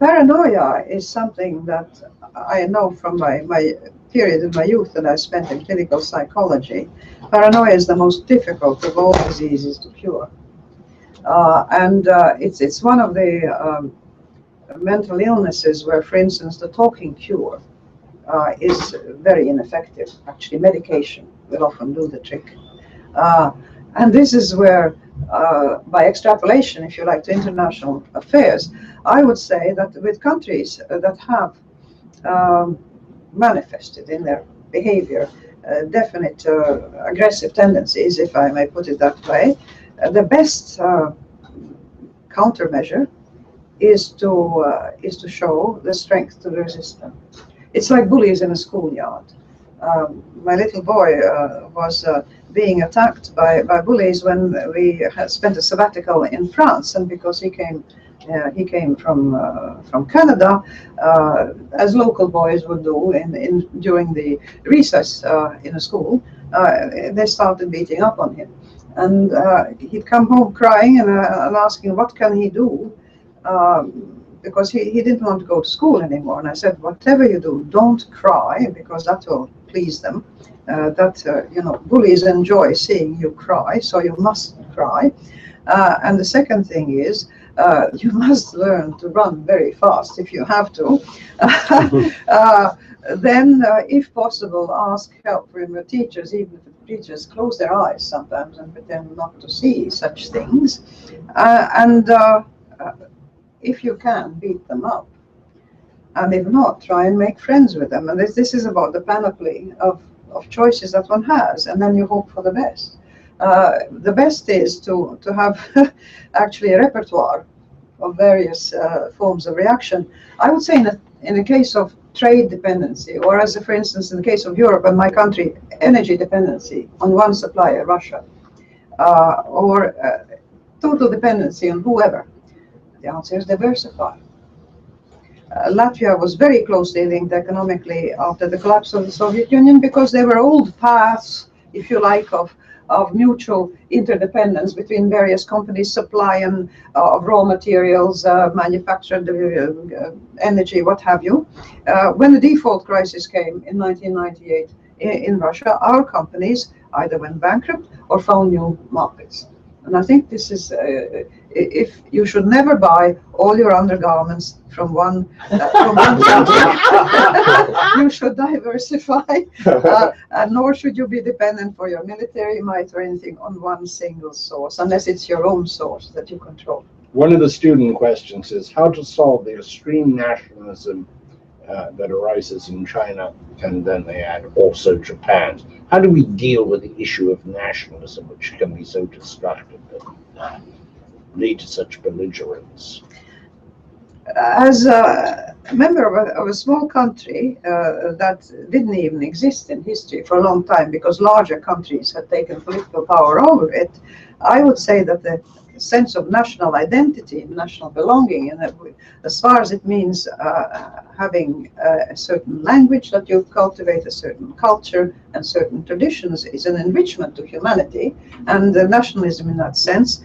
D: Paranoia is something that I know from my period in my youth that I spent in clinical psychology. Paranoia is the most difficult of all diseases to cure. It's one of the mental illnesses where, for instance, the talking cure is very ineffective. Actually, medication will often do the trick. And this is where, by extrapolation, if you like, to international affairs, I would say that with countries that have manifested in their behavior definite aggressive tendencies, if I may put it that way, the best countermeasure is to show the strength to resist them. It's like bullies in a schoolyard. My little boy was being attacked by bullies when we had spent a sabbatical in France, and because he came from Canada, as local boys would do during the recess in a school. They started beating up on him, and he'd come home crying and asking what can he do, because he didn't want to go to school anymore. And I said, whatever you do, don't cry, because that will please them. Bullies enjoy seeing you cry, so you mustn't cry. And the second thing is, you must learn to run very fast if you have to. Then, if possible, ask help from your teachers, even if the teachers close their eyes sometimes and pretend not to see such things. If you can, beat them up. And if not, try and make friends with them. And this is about the panoply of choices that one has, and then you hope for the best. The best is to have actually a repertoire of various forms of reaction. I would say in the case of trade dependency, or as for instance in the case of Europe and my country, energy dependency on one supplier, Russia, or total dependency on whoever, the answer is diversify. Latvia was very closely linked economically after the collapse of the Soviet Union because there were old paths, if you like, of mutual interdependence between various companies, supply and raw materials, manufactured energy, what have you. When the default crisis came in 1998 in Russia, our companies either went bankrupt or found new markets. And I think this is, if you should never buy all your undergarments from one country, you should diversify, and nor should you be dependent for your military might or anything on one single source, unless it's your own source that you control.
B: One of the student questions is how to solve the extreme nationalism that arises in China, and then they add also Japan. How do we deal with the issue of nationalism, which can be so destructive and lead to such belligerence?
D: As a member of a small country that didn't even exist in history for a long time because larger countries had taken political power over it, I would say that the sense of national identity, national belonging, and as far as it means having a certain language that you cultivate, a certain culture and certain traditions, is an enrichment to humanity. And nationalism in that sense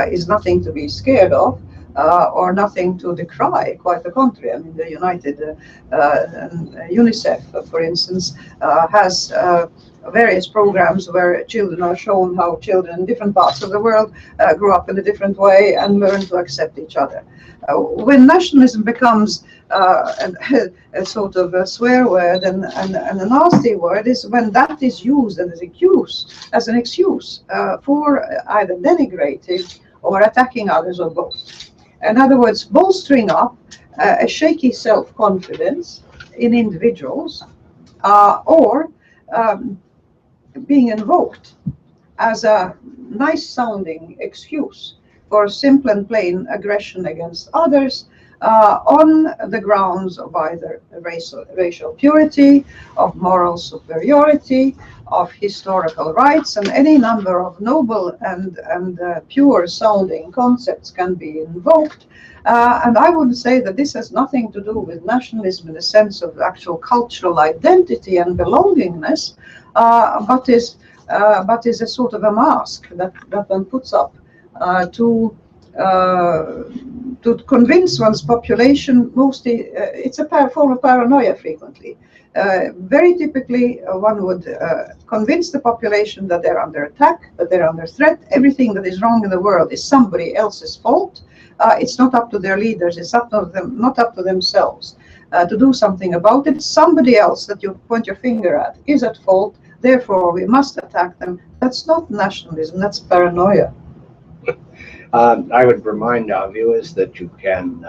D: is nothing to be scared of. or nothing to decry. Quite the contrary. I mean, the UNICEF, for instance, has various programs where children are shown how children in different parts of the world grow up in a different way and learn to accept each other. When nationalism becomes a sort of a swear word and a nasty word is when that is used as an excuse for either denigrating or attacking others or both. In other words, bolstering up a shaky self-confidence in individuals or being invoked as a nice-sounding excuse for simple and plain aggression against others on the grounds of either racial purity, of moral superiority, of historical rights, and any number of noble and pure-sounding concepts can be invoked. And I would say that this has nothing to do with nationalism in the sense of actual cultural identity and belongingness, but is a sort of a mask that one puts up to convince one's population. Mostly, it's a form of paranoia frequently. Very typically, one would convince the population that they're under attack, that they're under threat. Everything that is wrong in the world is somebody else's fault. It's not up to their leaders. It's not up to themselves to do something about it. Somebody else that you point your finger at is at fault. Therefore, we must attack them. That's not nationalism. That's paranoia.
B: I would remind our viewers that you can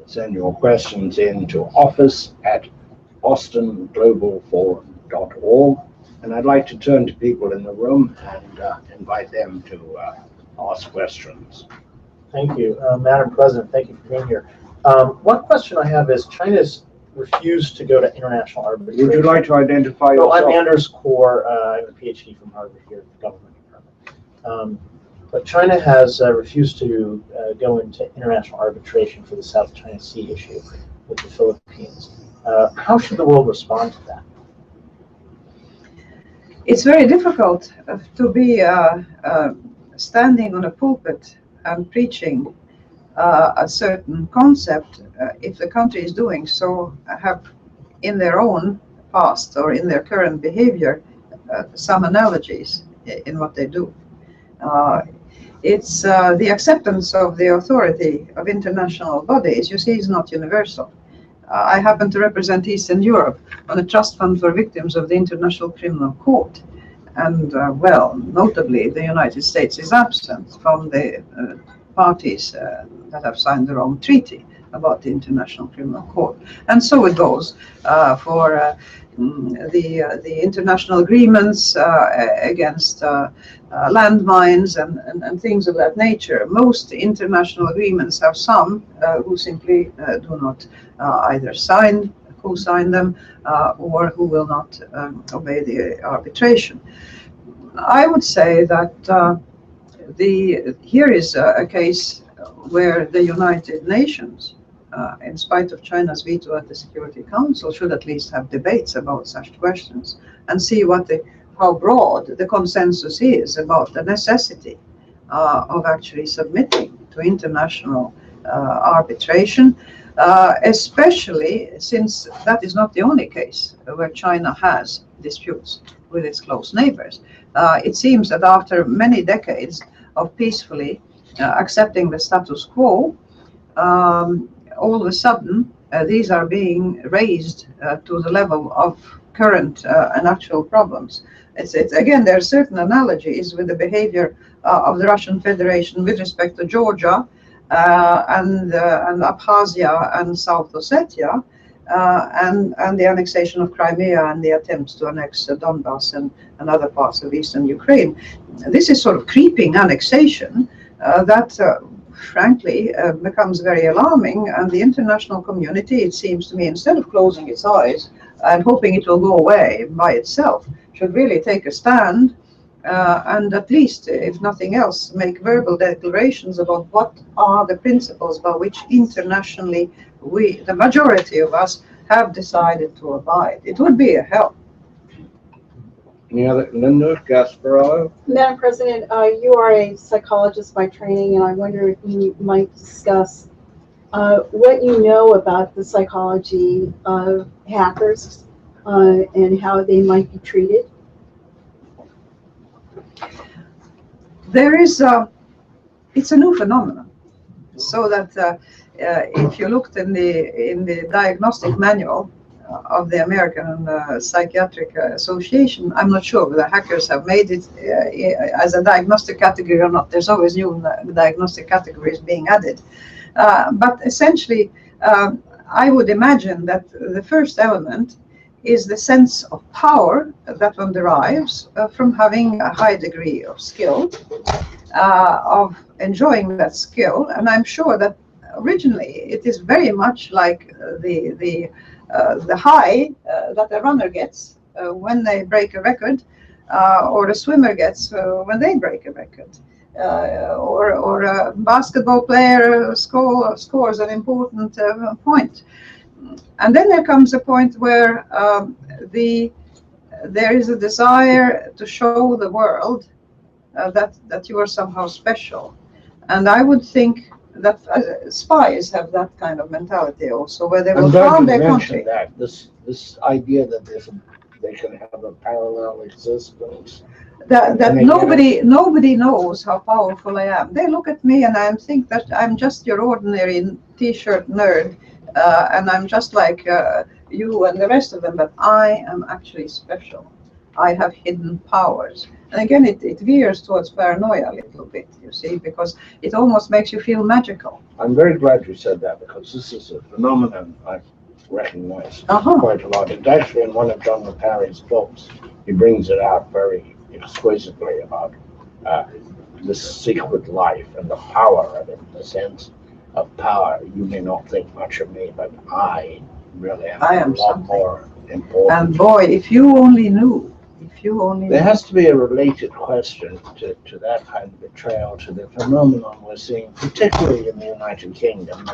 B: send your questions in to office@bostonglobalforum.org. And I'd like to turn to people in the room and invite them to ask questions.
G: Thank you, Madam President. Thank you for being here. One question I have is China's refused to go to international arbitration.
B: Would you like to identify yourself?
G: I'm Anders Kaur. I have a PhD from Harvard here at the government department. But China has refused to go into international arbitration for the South China Sea issue with the Philippines. How should the world respond to that?
D: It's very difficult to be standing on a pulpit and preaching a certain concept if the country is doing so have in their own past or in their current behavior some analogies in what they do. It's the acceptance of the authority of international bodies, you see, is not universal. I happen to represent Eastern Europe on a trust fund for victims of the International Criminal Court. And, well, notably, the United States is absent from the parties that have signed their own treaty about the International Criminal Court. And so it goes for the international agreements against landmines and things of that nature. Most international agreements have some who simply do not either co-sign them or who will not obey the arbitration. I would say that here is a case where the United Nations, in spite of China's veto at the Security Council, should at least have debates about such questions and see how broad the consensus is about the necessity of actually submitting to international arbitration, especially since that is not the only case where China has disputes with its close neighbors. It seems that after many decades of peacefully accepting the status quo, all of a sudden these are being raised to the level of current and actual problems. Again, there are certain analogies with the behavior of the Russian Federation with respect to Georgia and Abkhazia and South Ossetia, and the annexation of Crimea and the attempts to annex Donbass and other parts of eastern Ukraine. This is sort of creeping annexation that frankly becomes very alarming, and the international community, it seems to me, instead of closing its eyes and hoping it will go away by itself, should really take a stand and at least, if nothing else, make verbal declarations about what are the principles by which internationally the majority of us, have decided to abide. It would be a help.
B: Any other? Linda Gasparro?
F: Madam President, you are a psychologist by training, and I wonder if you might discuss what you know about the psychology of hackers and how they might be treated?
D: There is it's a new phenomenon. So that if you looked in the diagnostic manual of the American Psychiatric Association, I'm not sure whether hackers have made it as a diagnostic category or not. There's always new diagnostic categories being added. But essentially, I would imagine that the first element is the sense of power that one derives from having a high degree of skill, of enjoying that skill. And I'm sure that originally it is very much like the high that a runner gets when they break a record, or a swimmer gets when they break a record. Or a basketball player scores an important point. And then there comes a point where there is a desire to show the world that you are somehow special. And I would think that spies have that kind of mentality also, where they will harm their country.
B: That this idea that they can have a parallel existence.
D: That nobody knows how powerful I am. They look at me and I think that I'm just your ordinary t-shirt nerd, and I'm just like you and the rest of them, but I am actually special. I have hidden powers. And again, it veers towards paranoia a little bit, you see, because it almost makes you feel magical.
B: I'm very glad you said that, because this is a phenomenon I've recognized quite a lot. It's actually in one of John Le Carre's books. He brings it out very exquisitely about this secret life and the power of it, the sense of power. You may not think much of me, but I really am a lot more important.
D: And boy, if you only knew.
B: There has to be a related question to that kind of betrayal, to the phenomenon we're seeing, particularly in the United Kingdom,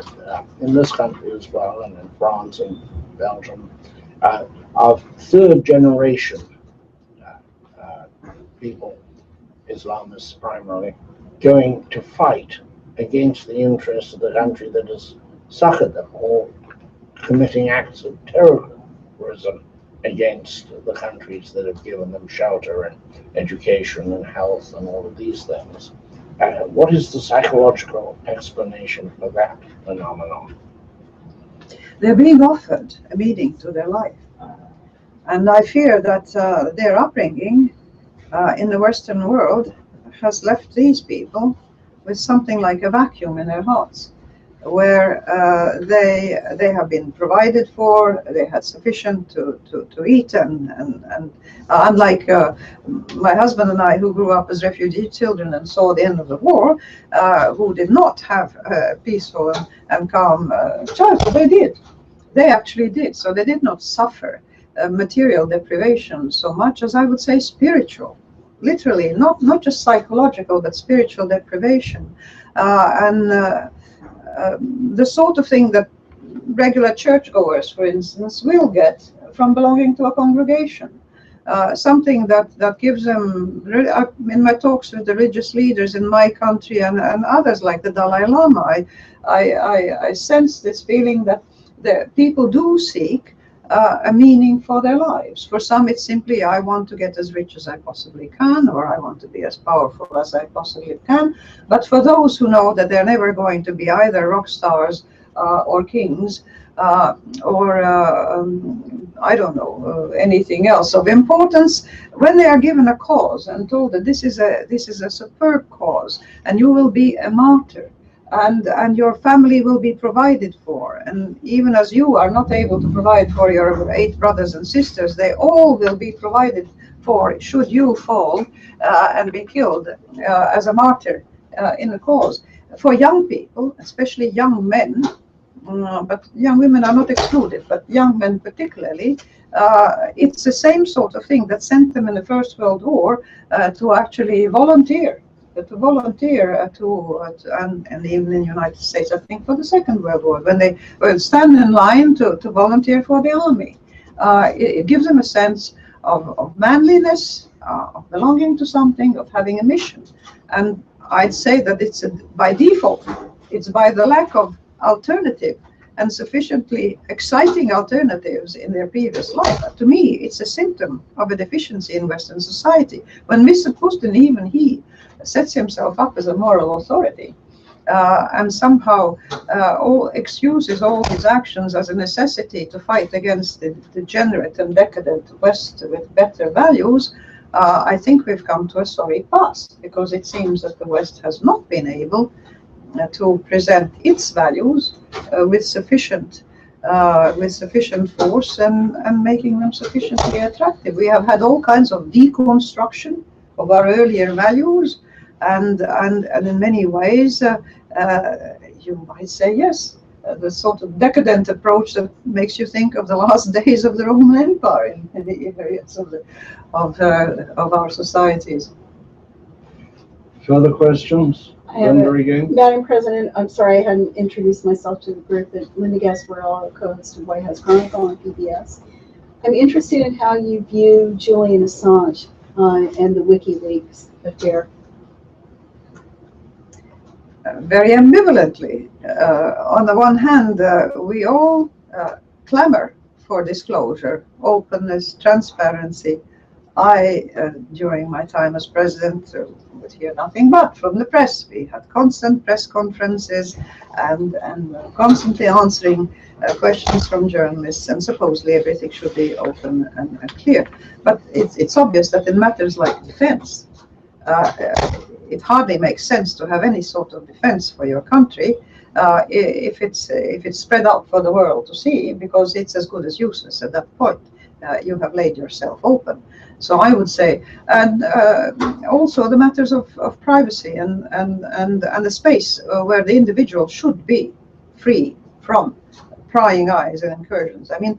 B: in this country as well, and in France and Belgium, of third generation people, Islamists primarily, going to fight against the interests of the country that has succored them, or committing acts of terrorism against the countries that have given them shelter and education and health and all of these things. What is the psychological explanation for that phenomenon?
D: They're being offered a meaning to their life. And I fear that their upbringing in the Western world has left these people with something like a vacuum in their hearts, where they have been provided for, they had sufficient to eat, and unlike my husband and I, who grew up as refugee children and saw the end of the war, who did not have a peaceful and calm childhood. They actually did. So they did not suffer material deprivation so much as, I would say, spiritual, literally, not just psychological, but spiritual deprivation. The sort of thing that regular churchgoers, for instance, will get from belonging to a congregation. Something that gives them, in my talks with the religious leaders in my country and others like the Dalai Lama, I sense this feeling that the people do seek a meaning for their lives. For some, it's simply, I want to get as rich as I possibly can, or I want to be as powerful as I possibly can. But for those who know that they're never going to be either rock stars or kings, or I don't know, anything else of importance, when they are given a cause and told that this is a superb cause, and you will be a martyr, and your family will be provided for, and even as you are not able to provide for your 8 brothers and sisters, they all will be provided for should you fall and be killed as a martyr in the cause. For young people, especially young men, but young women are not excluded, but young men particularly, it's the same sort of thing that sent them in the First World War to actually volunteer. And even in the United States, I think, for the Second World War, when they would stand in line to volunteer for the army. It gives them a sense of manliness, of belonging to something, of having a mission. And I'd say that it's by default, it's by the lack of alternative and sufficiently exciting alternatives in their previous life. To me, it's a symptom of a deficiency in Western society. When Mr. Putin, even he, sets himself up as a moral authority, and somehow all excuses all his actions as a necessity to fight against the degenerate and decadent West with better values, I think we've come to a sorry pass, because it seems that the West has not been able to present its values with sufficient force and making them sufficiently attractive. We have had all kinds of deconstruction of our earlier values, and in many ways, you might say yes, the sort of decadent approach that makes you think of the last days of the Roman Empire in the areas of our societies.
B: Further questions? Linda again.
F: Madam President, I'm sorry I hadn't introduced myself to the group, but Linda Gasparello, co-host of White House Chronicle on PBS. I'm interested in how you view Julian Assange and the WikiLeaks affair.
D: Very ambivalently. On the one hand, we all clamor for disclosure, openness, transparency. I, during my time as president, would hear nothing but from the press. We had constant press conferences and constantly answering questions from journalists, and supposedly everything should be open and clear. But it's obvious that in matters like defense, it hardly makes sense to have any sort of defense for your country if it's spread out for the world to see, because it's as good as useless at that point. You have laid yourself open. So I would say, and also the matters of privacy and the space where the individual should be free from prying eyes and incursions. I mean,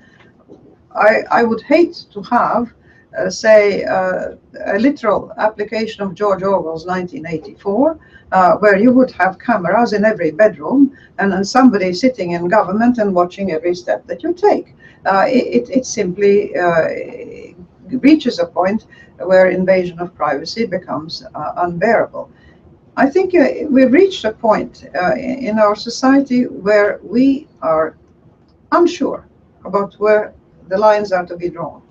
D: I would hate to have, say, a literal application of George Orwell's 1984, where you would have cameras in every bedroom and somebody sitting in government and watching every step that you take. It simply reaches a point where invasion of privacy becomes unbearable. I think we've reached a point in our society where we are unsure about where the lines are to be drawn.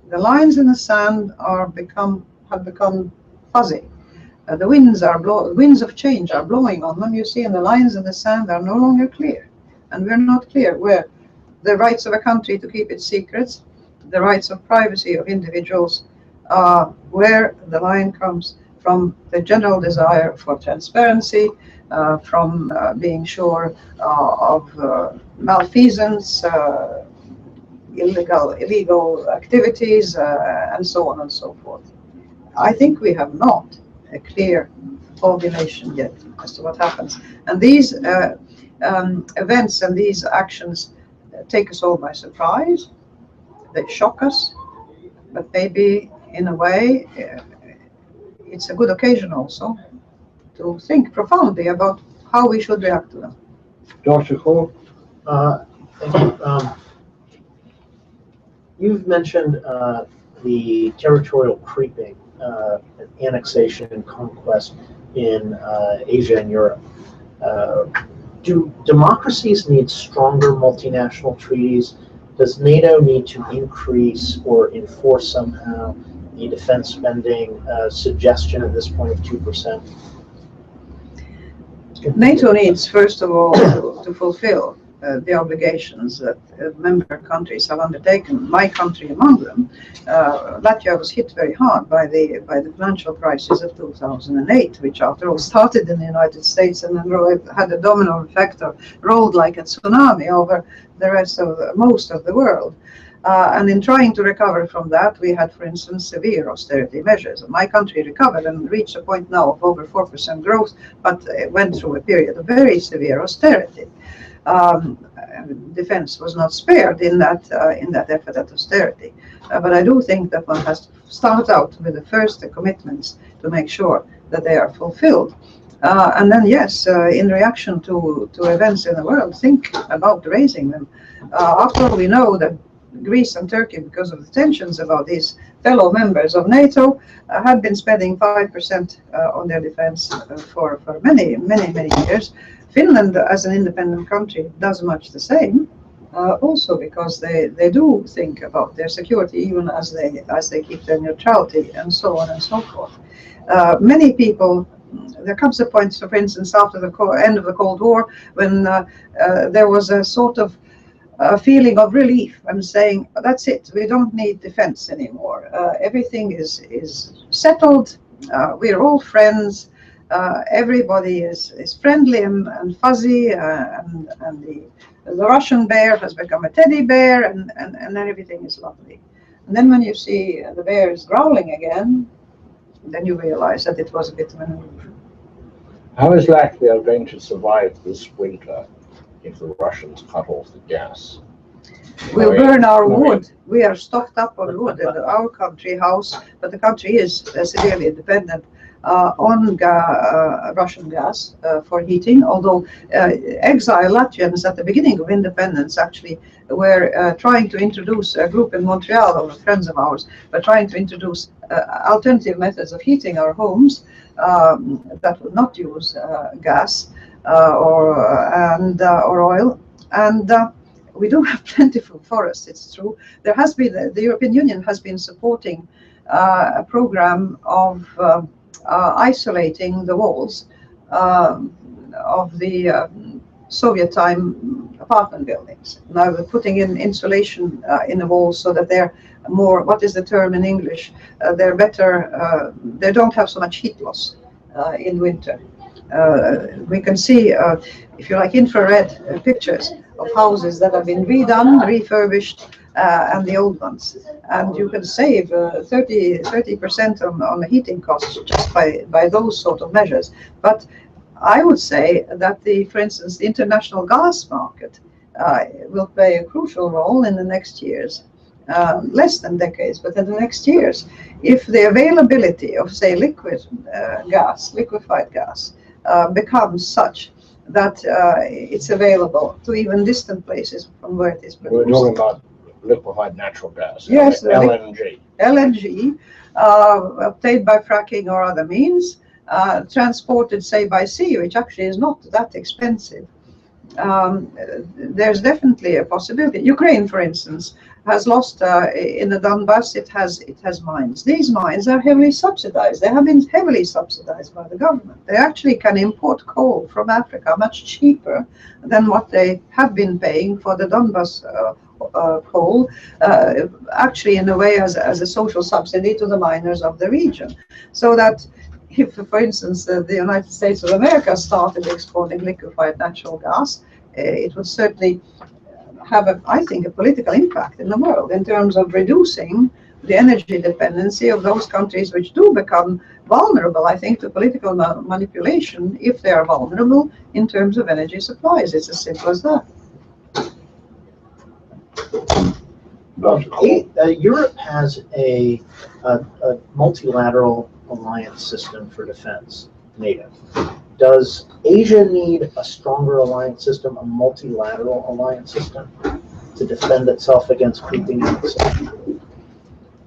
D: The lines in the sand have become fuzzy. The winds of change are blowing on them, you see, and the lines in the sand are no longer clear. And we're not clear where the rights of a country to keep its secrets, the rights of privacy of individuals, where the line comes from the general desire for transparency, from being sure of malfeasance, illegal activities, and so on and so forth. I think we have not a clear formulation yet as to what happens. And these events and these actions take us all by surprise. They shock us, but maybe in a way it's a good occasion also to think profoundly about how we should react to them.
B: Dr. Cole?
G: Thank you. You've mentioned the territorial creeping, annexation and conquest in Asia and Europe. Do democracies need stronger multinational treaties? Does NATO need to increase or enforce somehow the defense spending suggestion at this point of 2%?
D: NATO needs, first of all, to fulfill the obligations that member countries have undertaken, my country among them. Latvia was hit very hard by the financial crisis of 2008, which after all started in the United States and then had a domino effect, or rolled like a tsunami over the rest of most of the world. And in trying to recover from that, we had, for instance, severe austerity measures. My country recovered and reached a point now of over 4% growth, but it went through a period of very severe austerity. Defense was not spared in that effort at austerity. But I do think that one has to start out with the first commitments to make sure that they are fulfilled. And then, yes, in reaction to events in the world, think about raising them. After all, we know that Greece and Turkey, because of the tensions about these fellow members of NATO, had been spending 5% on their defense for many years. Finland, as an independent country, does much the same. Also because they do think about their security even as they keep their neutrality, and so on and so forth. Many people, there comes a point, so for instance, after the end of the Cold War, when there was a sort of feeling of relief and saying, that's it, we don't need defense anymore. Everything is settled, we're all friends, everybody is friendly and fuzzy, and the Russian bear has become a teddy bear, and everything is lovely. And then when you see the bear is growling again, then you realize that it was a bit of an illusion.
B: How is Latvia going to survive this winter if the Russians cut off the gas?
D: We'll burn our wood. We are stocked up on wood in our country house, but the country is severely dependent on Russian gas for heating, although exiled Latvians at the beginning of independence actually were trying to introduce, a group in Montreal of friends of ours, were trying to introduce alternative methods of heating our homes that would not use gas or oil. And we do have plentiful forests, it's true. There has been, the European Union has been supporting a program of isolating the walls of the Soviet time apartment buildings. Now we're putting in insulation in the walls so that they're more, what is the term in English? They're better, they don't have so much heat loss in winter. We can see, if you like, infrared pictures of houses that have been redone, refurbished, and the old ones. And you can save 30% on the heating costs just by those sort of measures. But I would say that for instance, the international gas market will play a crucial role in the next years. Less than decades, but in the next years. If the availability of, say, liquefied gas, becomes such that it's available to even distant places from where it is produced.
B: We're talking about liquefied natural gas.
D: Yes,
B: LNG.
D: LNG, obtained by fracking or other means, transported, say, by sea, which actually is not that expensive. There's definitely a possibility. Ukraine, for instance, has lost in the Donbass. It has mines. These mines are heavily subsidized. They have been heavily subsidized by the government. They actually can import coal from Africa much cheaper than what they have been paying for the Donbass coal, actually in a way as a social subsidy to the miners of the region. So that if, for instance, the United States of America started exporting liquefied natural gas, it would certainly have, I think, a political impact in the world in terms of reducing the energy dependency of those countries which do become vulnerable, I think, to political manipulation if they are vulnerable in terms of energy supplies. It's as simple as that.
G: Europe has a multilateral alliance system for defense, NATO. Does Asia need a stronger alliance system, a multilateral alliance system, to defend itself against creeping enemies?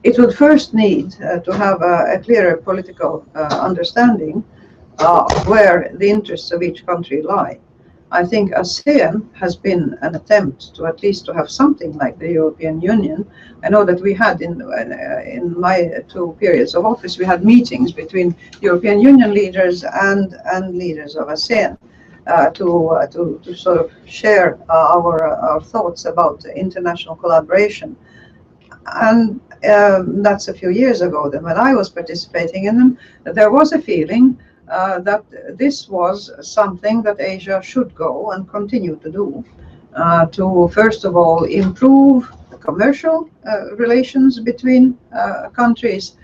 D: It would first need to have a clearer political understanding where the interests of each country lie. I think ASEAN has been an attempt to at least to have something like the European Union. I know that we had in my 2 periods of office, we had meetings between European Union leaders and leaders of ASEAN to sort of share our thoughts about international collaboration. And that's a few years ago. Then when I was participating in them, there was a feeling that this was something that Asia should go and continue to do, to first of all improve the commercial relations between countries,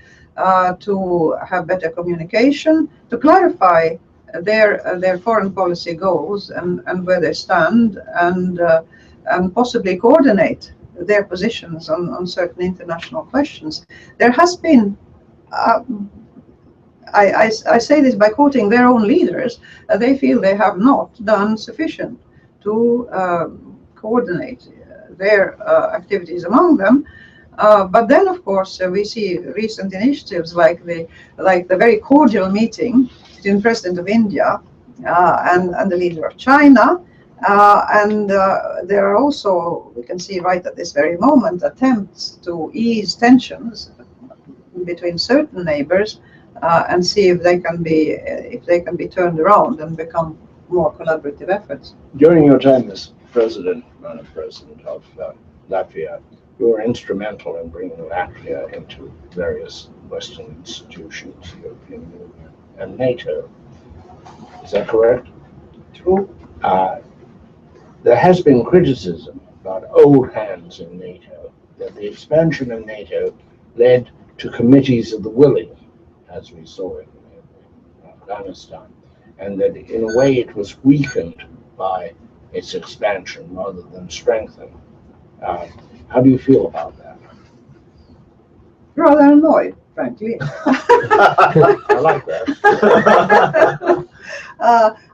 D: to have better communication, to clarify their foreign policy goals and where they stand, and possibly coordinate their positions on certain international questions. There has been I say this by quoting their own leaders. They feel they have not done sufficient to coordinate their activities among them. But then, of course, we see recent initiatives like the very cordial meeting between President of India and the leader of China. And there are also, we can see right at this very moment, attempts to ease tensions between certain neighbors and see if they can be turned around and become more collaborative efforts.
B: During your time as president of Latvia, you were instrumental in bringing Latvia into various Western institutions, European Union and NATO. Is that correct?
D: True.
B: There has been criticism about old hands in NATO, that the expansion of NATO led to committees of the willing, as we saw in Afghanistan, and that in a way it was weakened by its expansion rather than strengthened. How do you feel about that?
D: Rather annoyed, frankly.
B: I like that.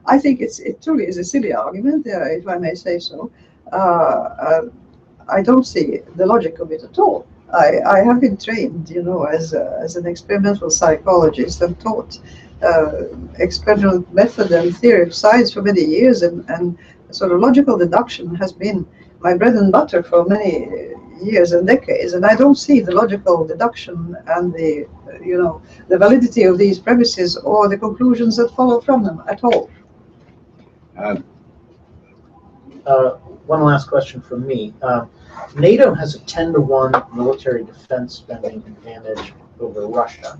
D: I think it truly is a silly argument, if I may say so. I don't see the logic of it at all. I have been trained, as an experimental psychologist and taught experimental method and theory of science for many years, and sort of logical deduction has been my bread and butter for many years and decades, and I don't see the logical deduction and the validity of these premises or the conclusions that follow from them at all.
G: One last question from me. NATO has a 10-to-1 military defense spending advantage over Russia,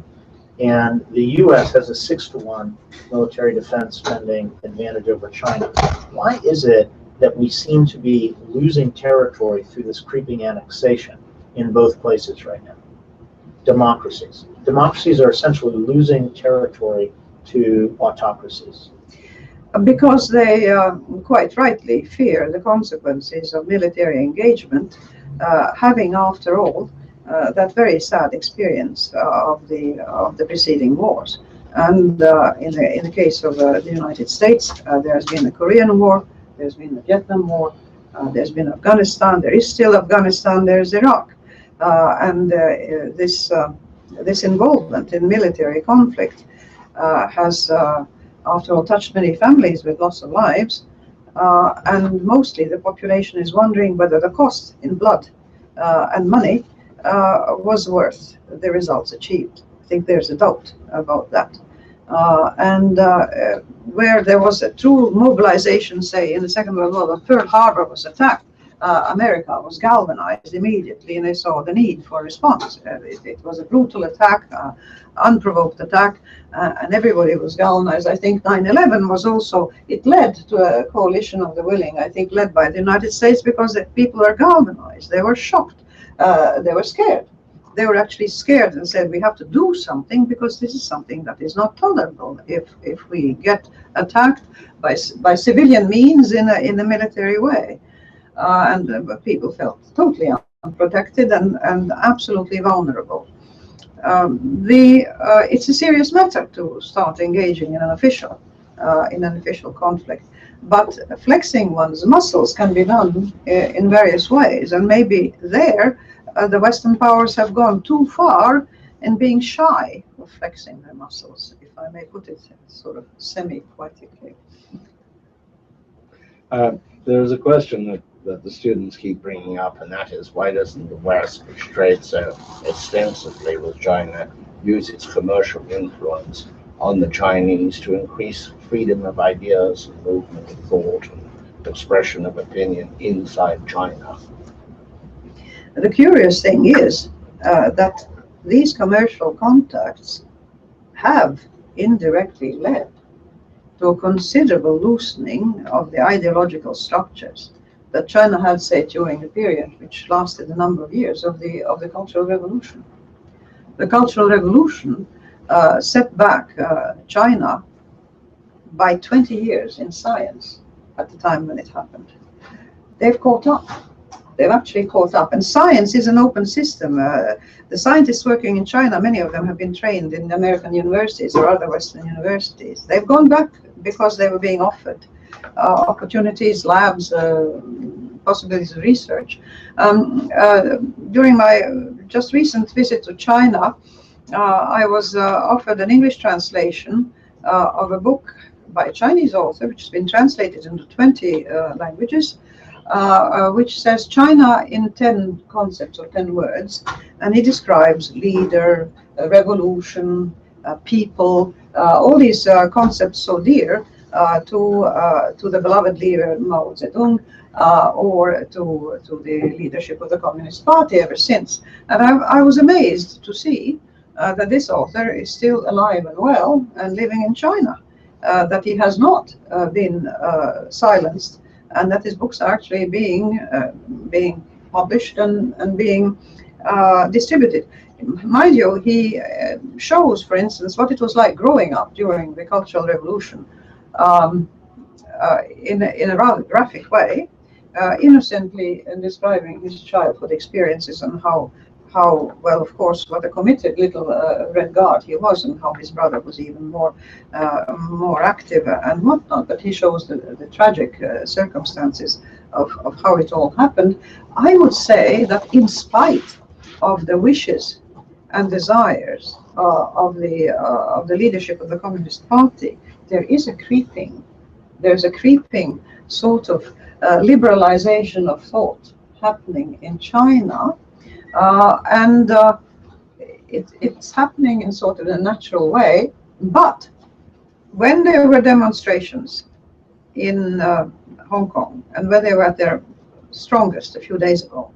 G: and the U.S. has a 6-to-1 military defense spending advantage over China. Why is it that we seem to be losing territory through this creeping annexation in both places right now? Democracies. Democracies are essentially losing territory to autocracies.
D: Because they quite rightly fear the consequences of military engagement, having, after all, that very sad experience of the preceding wars. And in the case of the United States, there has been the Korean War, there's been the Vietnam War, there's been Afghanistan, there is still Afghanistan, there's Iraq. And this involvement in military conflict has, after all, touched many families with loss of lives. And mostly the population is wondering whether the cost in blood and money was worth the results achieved. I think there's a doubt about that. Where there was a true mobilization, say, in the Second World War, when Pearl Harbor was attacked, America was galvanized immediately, and they saw the need for response. It was a brutal attack, unprovoked attack, and everybody was galvanized. I think 9/11 was also, it led to a coalition of the willing, I think led by the United States, because the people were galvanized. They were shocked. They were scared. They were actually scared and said, we have to do something because this is something that is not tolerable. If we get attacked by civilian means in a military way. And people felt totally unprotected and absolutely vulnerable. It's a serious matter to start engaging in an official conflict. But flexing one's muscles can be done in various ways, and maybe there the Western powers have gone too far in being shy of flexing their muscles, if I may put it sort of semi-poetically.
B: There's a question that the students keep bringing up, and that is, why doesn't the West, which trades so extensively with China, use its commercial influence on the Chinese to increase freedom of ideas and movement of thought and expression of opinion inside China?
D: The curious thing is that these commercial contacts have indirectly led to a considerable loosening of the ideological structures that China had, say, during the period which lasted a number of years of the Cultural Revolution. The Cultural Revolution set back China by 20 years in science at the time when it happened. They've caught up. They've actually caught up. And science is an open system. The scientists working in China, many of them have been trained in American universities or other Western universities. They've gone back because they were being offered opportunities, labs, possibilities of research. During my just recent visit to China, I was offered an English translation of a book by a Chinese author, which has been translated into 20 languages, which says China in 10 concepts or 10 words, and he describes leader, revolution, people, all these concepts so dear to the beloved leader Mao Zedong, or to the leadership of the Communist Party ever since. And I was amazed to see that this author is still alive and well and living in China, that he has not been silenced, and that his books are actually being published and being distributed. Mind you, he shows, for instance, what it was like growing up during the Cultural Revolution in a rather graphic way, innocently describing his childhood experiences and how well, of course, what a committed little Red Guard he was, and how his brother was even more active and whatnot. But he shows the tragic circumstances of how it all happened. I would say that in spite of the wishes and desires of the leadership of the Communist Party, there's a creeping sort of liberalization of thought happening in China, and it's happening in sort of a natural way. But when there were demonstrations in Hong Kong, and when they were at their strongest a few days ago,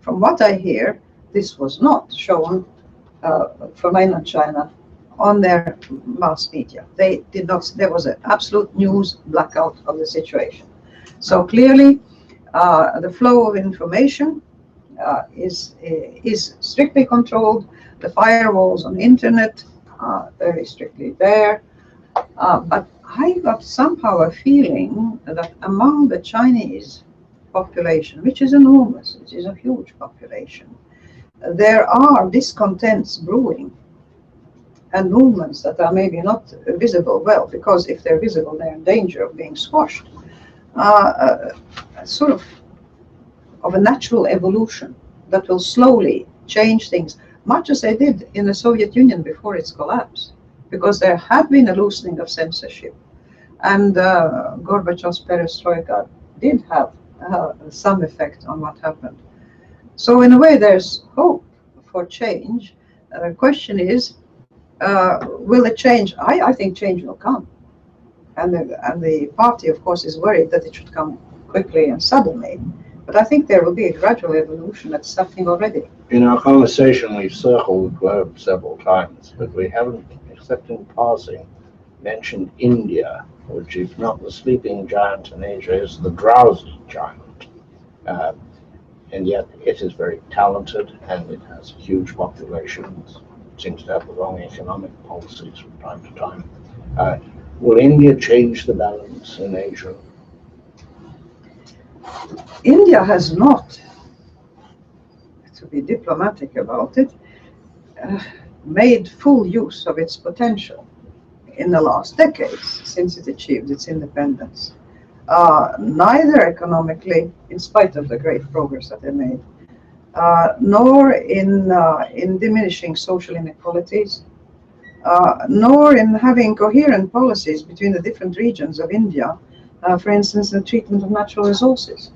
D: from what I hear, this was not shown for mainland China on their mass media. They did not. There was an absolute news blackout of the situation. So clearly, the flow of information is strictly controlled. The firewalls on the internet are very strictly there. But I got somehow a feeling that among the Chinese population, which is enormous, which is a huge population, there are discontents brewing and movements that are maybe not visible. Well, because if they're visible, they're in danger of being squashed. Sort of a natural evolution that will slowly change things, much as they did in the Soviet Union before its collapse, because there had been a loosening of censorship, and Gorbachev's perestroika did have some effect on what happened. So in a way, there's hope for change. The question is, will it change? I think change will come. And the party, of course, is worried that it should come quickly and suddenly. But I think there will be a gradual evolution that's happening already.
B: In our conversation, we've circled the globe several times, but we haven't, except in passing, mentioned India, which is not the sleeping giant in Asia, is the drowsy giant. And yet it is very talented, and it has huge populations. It seems to have the wrong economic policies from time to time. Will India change the balance in Asia?
D: India has not, to be diplomatic about it, made full use of its potential in the last decades since it achieved its independence. Neither economically, in spite of the great progress that they made, nor in diminishing social inequalities, nor in having coherent policies between the different regions of India, for instance, the treatment of natural resources.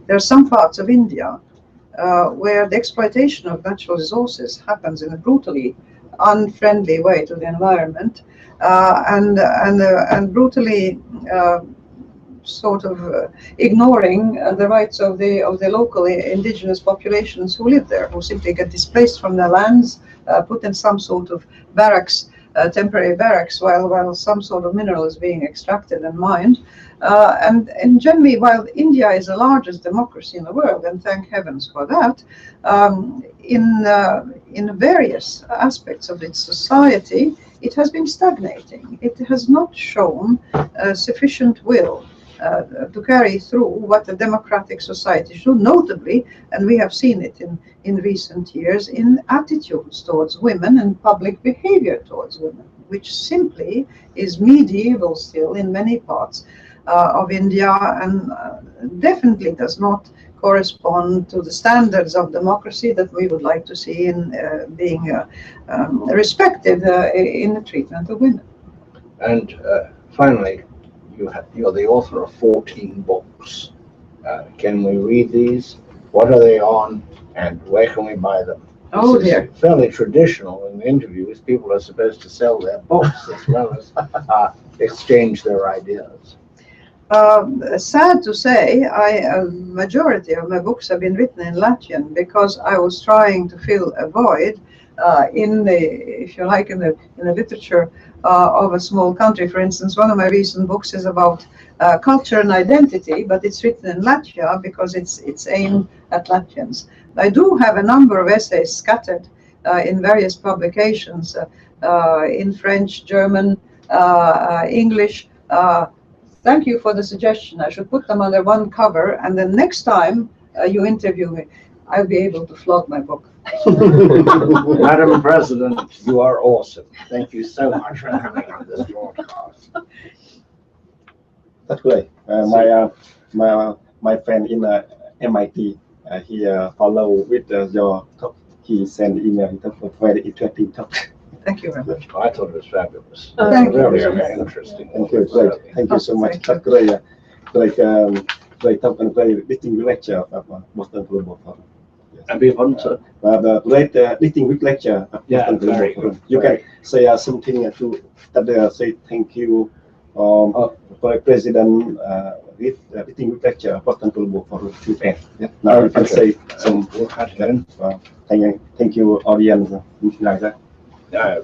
D: There are some parts of India where the exploitation of natural resources happens in a brutally unfriendly way to the environment, and brutally sort of ignoring the rights of the local indigenous populations who live there, who simply get displaced from their lands, put in some sort of barracks, temporary barracks, while some sort of mineral is being extracted and mined. And generally, while India is the largest democracy in the world, and thank heavens for that, in various aspects of its society, it has been stagnating. It has not shown sufficient will to carry through what a democratic society should, notably, and we have seen it in recent years, in attitudes towards women and public behavior towards women, which simply is medieval still in many parts. of India, and definitely does not correspond to the standards of democracy that we would like to see in being respected in the treatment of women.
B: And finally, you're the author of 14 books. Can we read these? What are they on, and where can we buy them?
D: Oh
B: This
D: dear.
B: is fairly traditional in interviews. People are supposed to sell their books as well as exchange their ideas.
D: Sad to say, a majority of my books have been written in Latvian because I was trying to fill a void in the, if you like, in the literature of a small country. For instance, one of my recent books is about culture and identity, but it's written in Latvia because it's aimed at Latvians. I do have a number of essays scattered in various publications in French, German, English. Thank you for the suggestion. I should put them under one cover, and then next time you interview me, I'll be able to flog my book.
B: Madam President, you are awesome. Thank you so much for coming on this broadcast.
A: That's great. My friend in MIT, he follow with your talk. He sent email. It was very interesting talk.
D: Thank you very much.
B: I thought it was fabulous.
D: Thank you.
B: Very interesting.
A: Thank you. Great. Thank you so much. That's great. Great talk and very distinguished lecture of Boston Global Forum.
B: And we want to.
A: Great distinguished lecture of Boston Global Forum. You can say something to that. Say thank you for President with distinguished lecture of Boston Global Forum. Now you can say some. Thank you, audience. Like that.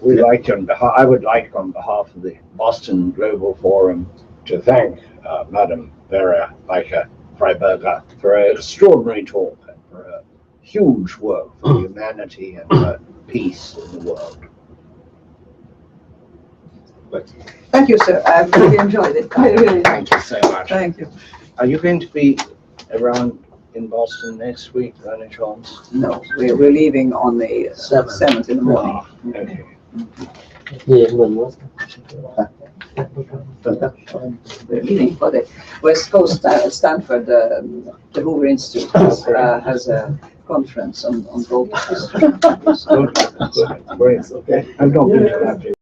B: We'd like to, I would like on behalf of the Boston Global Forum to thank Madam Vera Freiberger for an extraordinary talk and for a huge work for humanity and peace in the world.
D: Thank you, sir. I really enjoyed it. I really
B: Thank you so much.
D: Thank you.
B: Are you going to be around in Boston next week, by any chance?
D: No, we're leaving on the 7th in the morning.
B: Okay.
D: We're leaving for the West Coast. Stanford, the Hoover Institute has a conference on global history.
B: Great. Okay. I've not been to Latvia.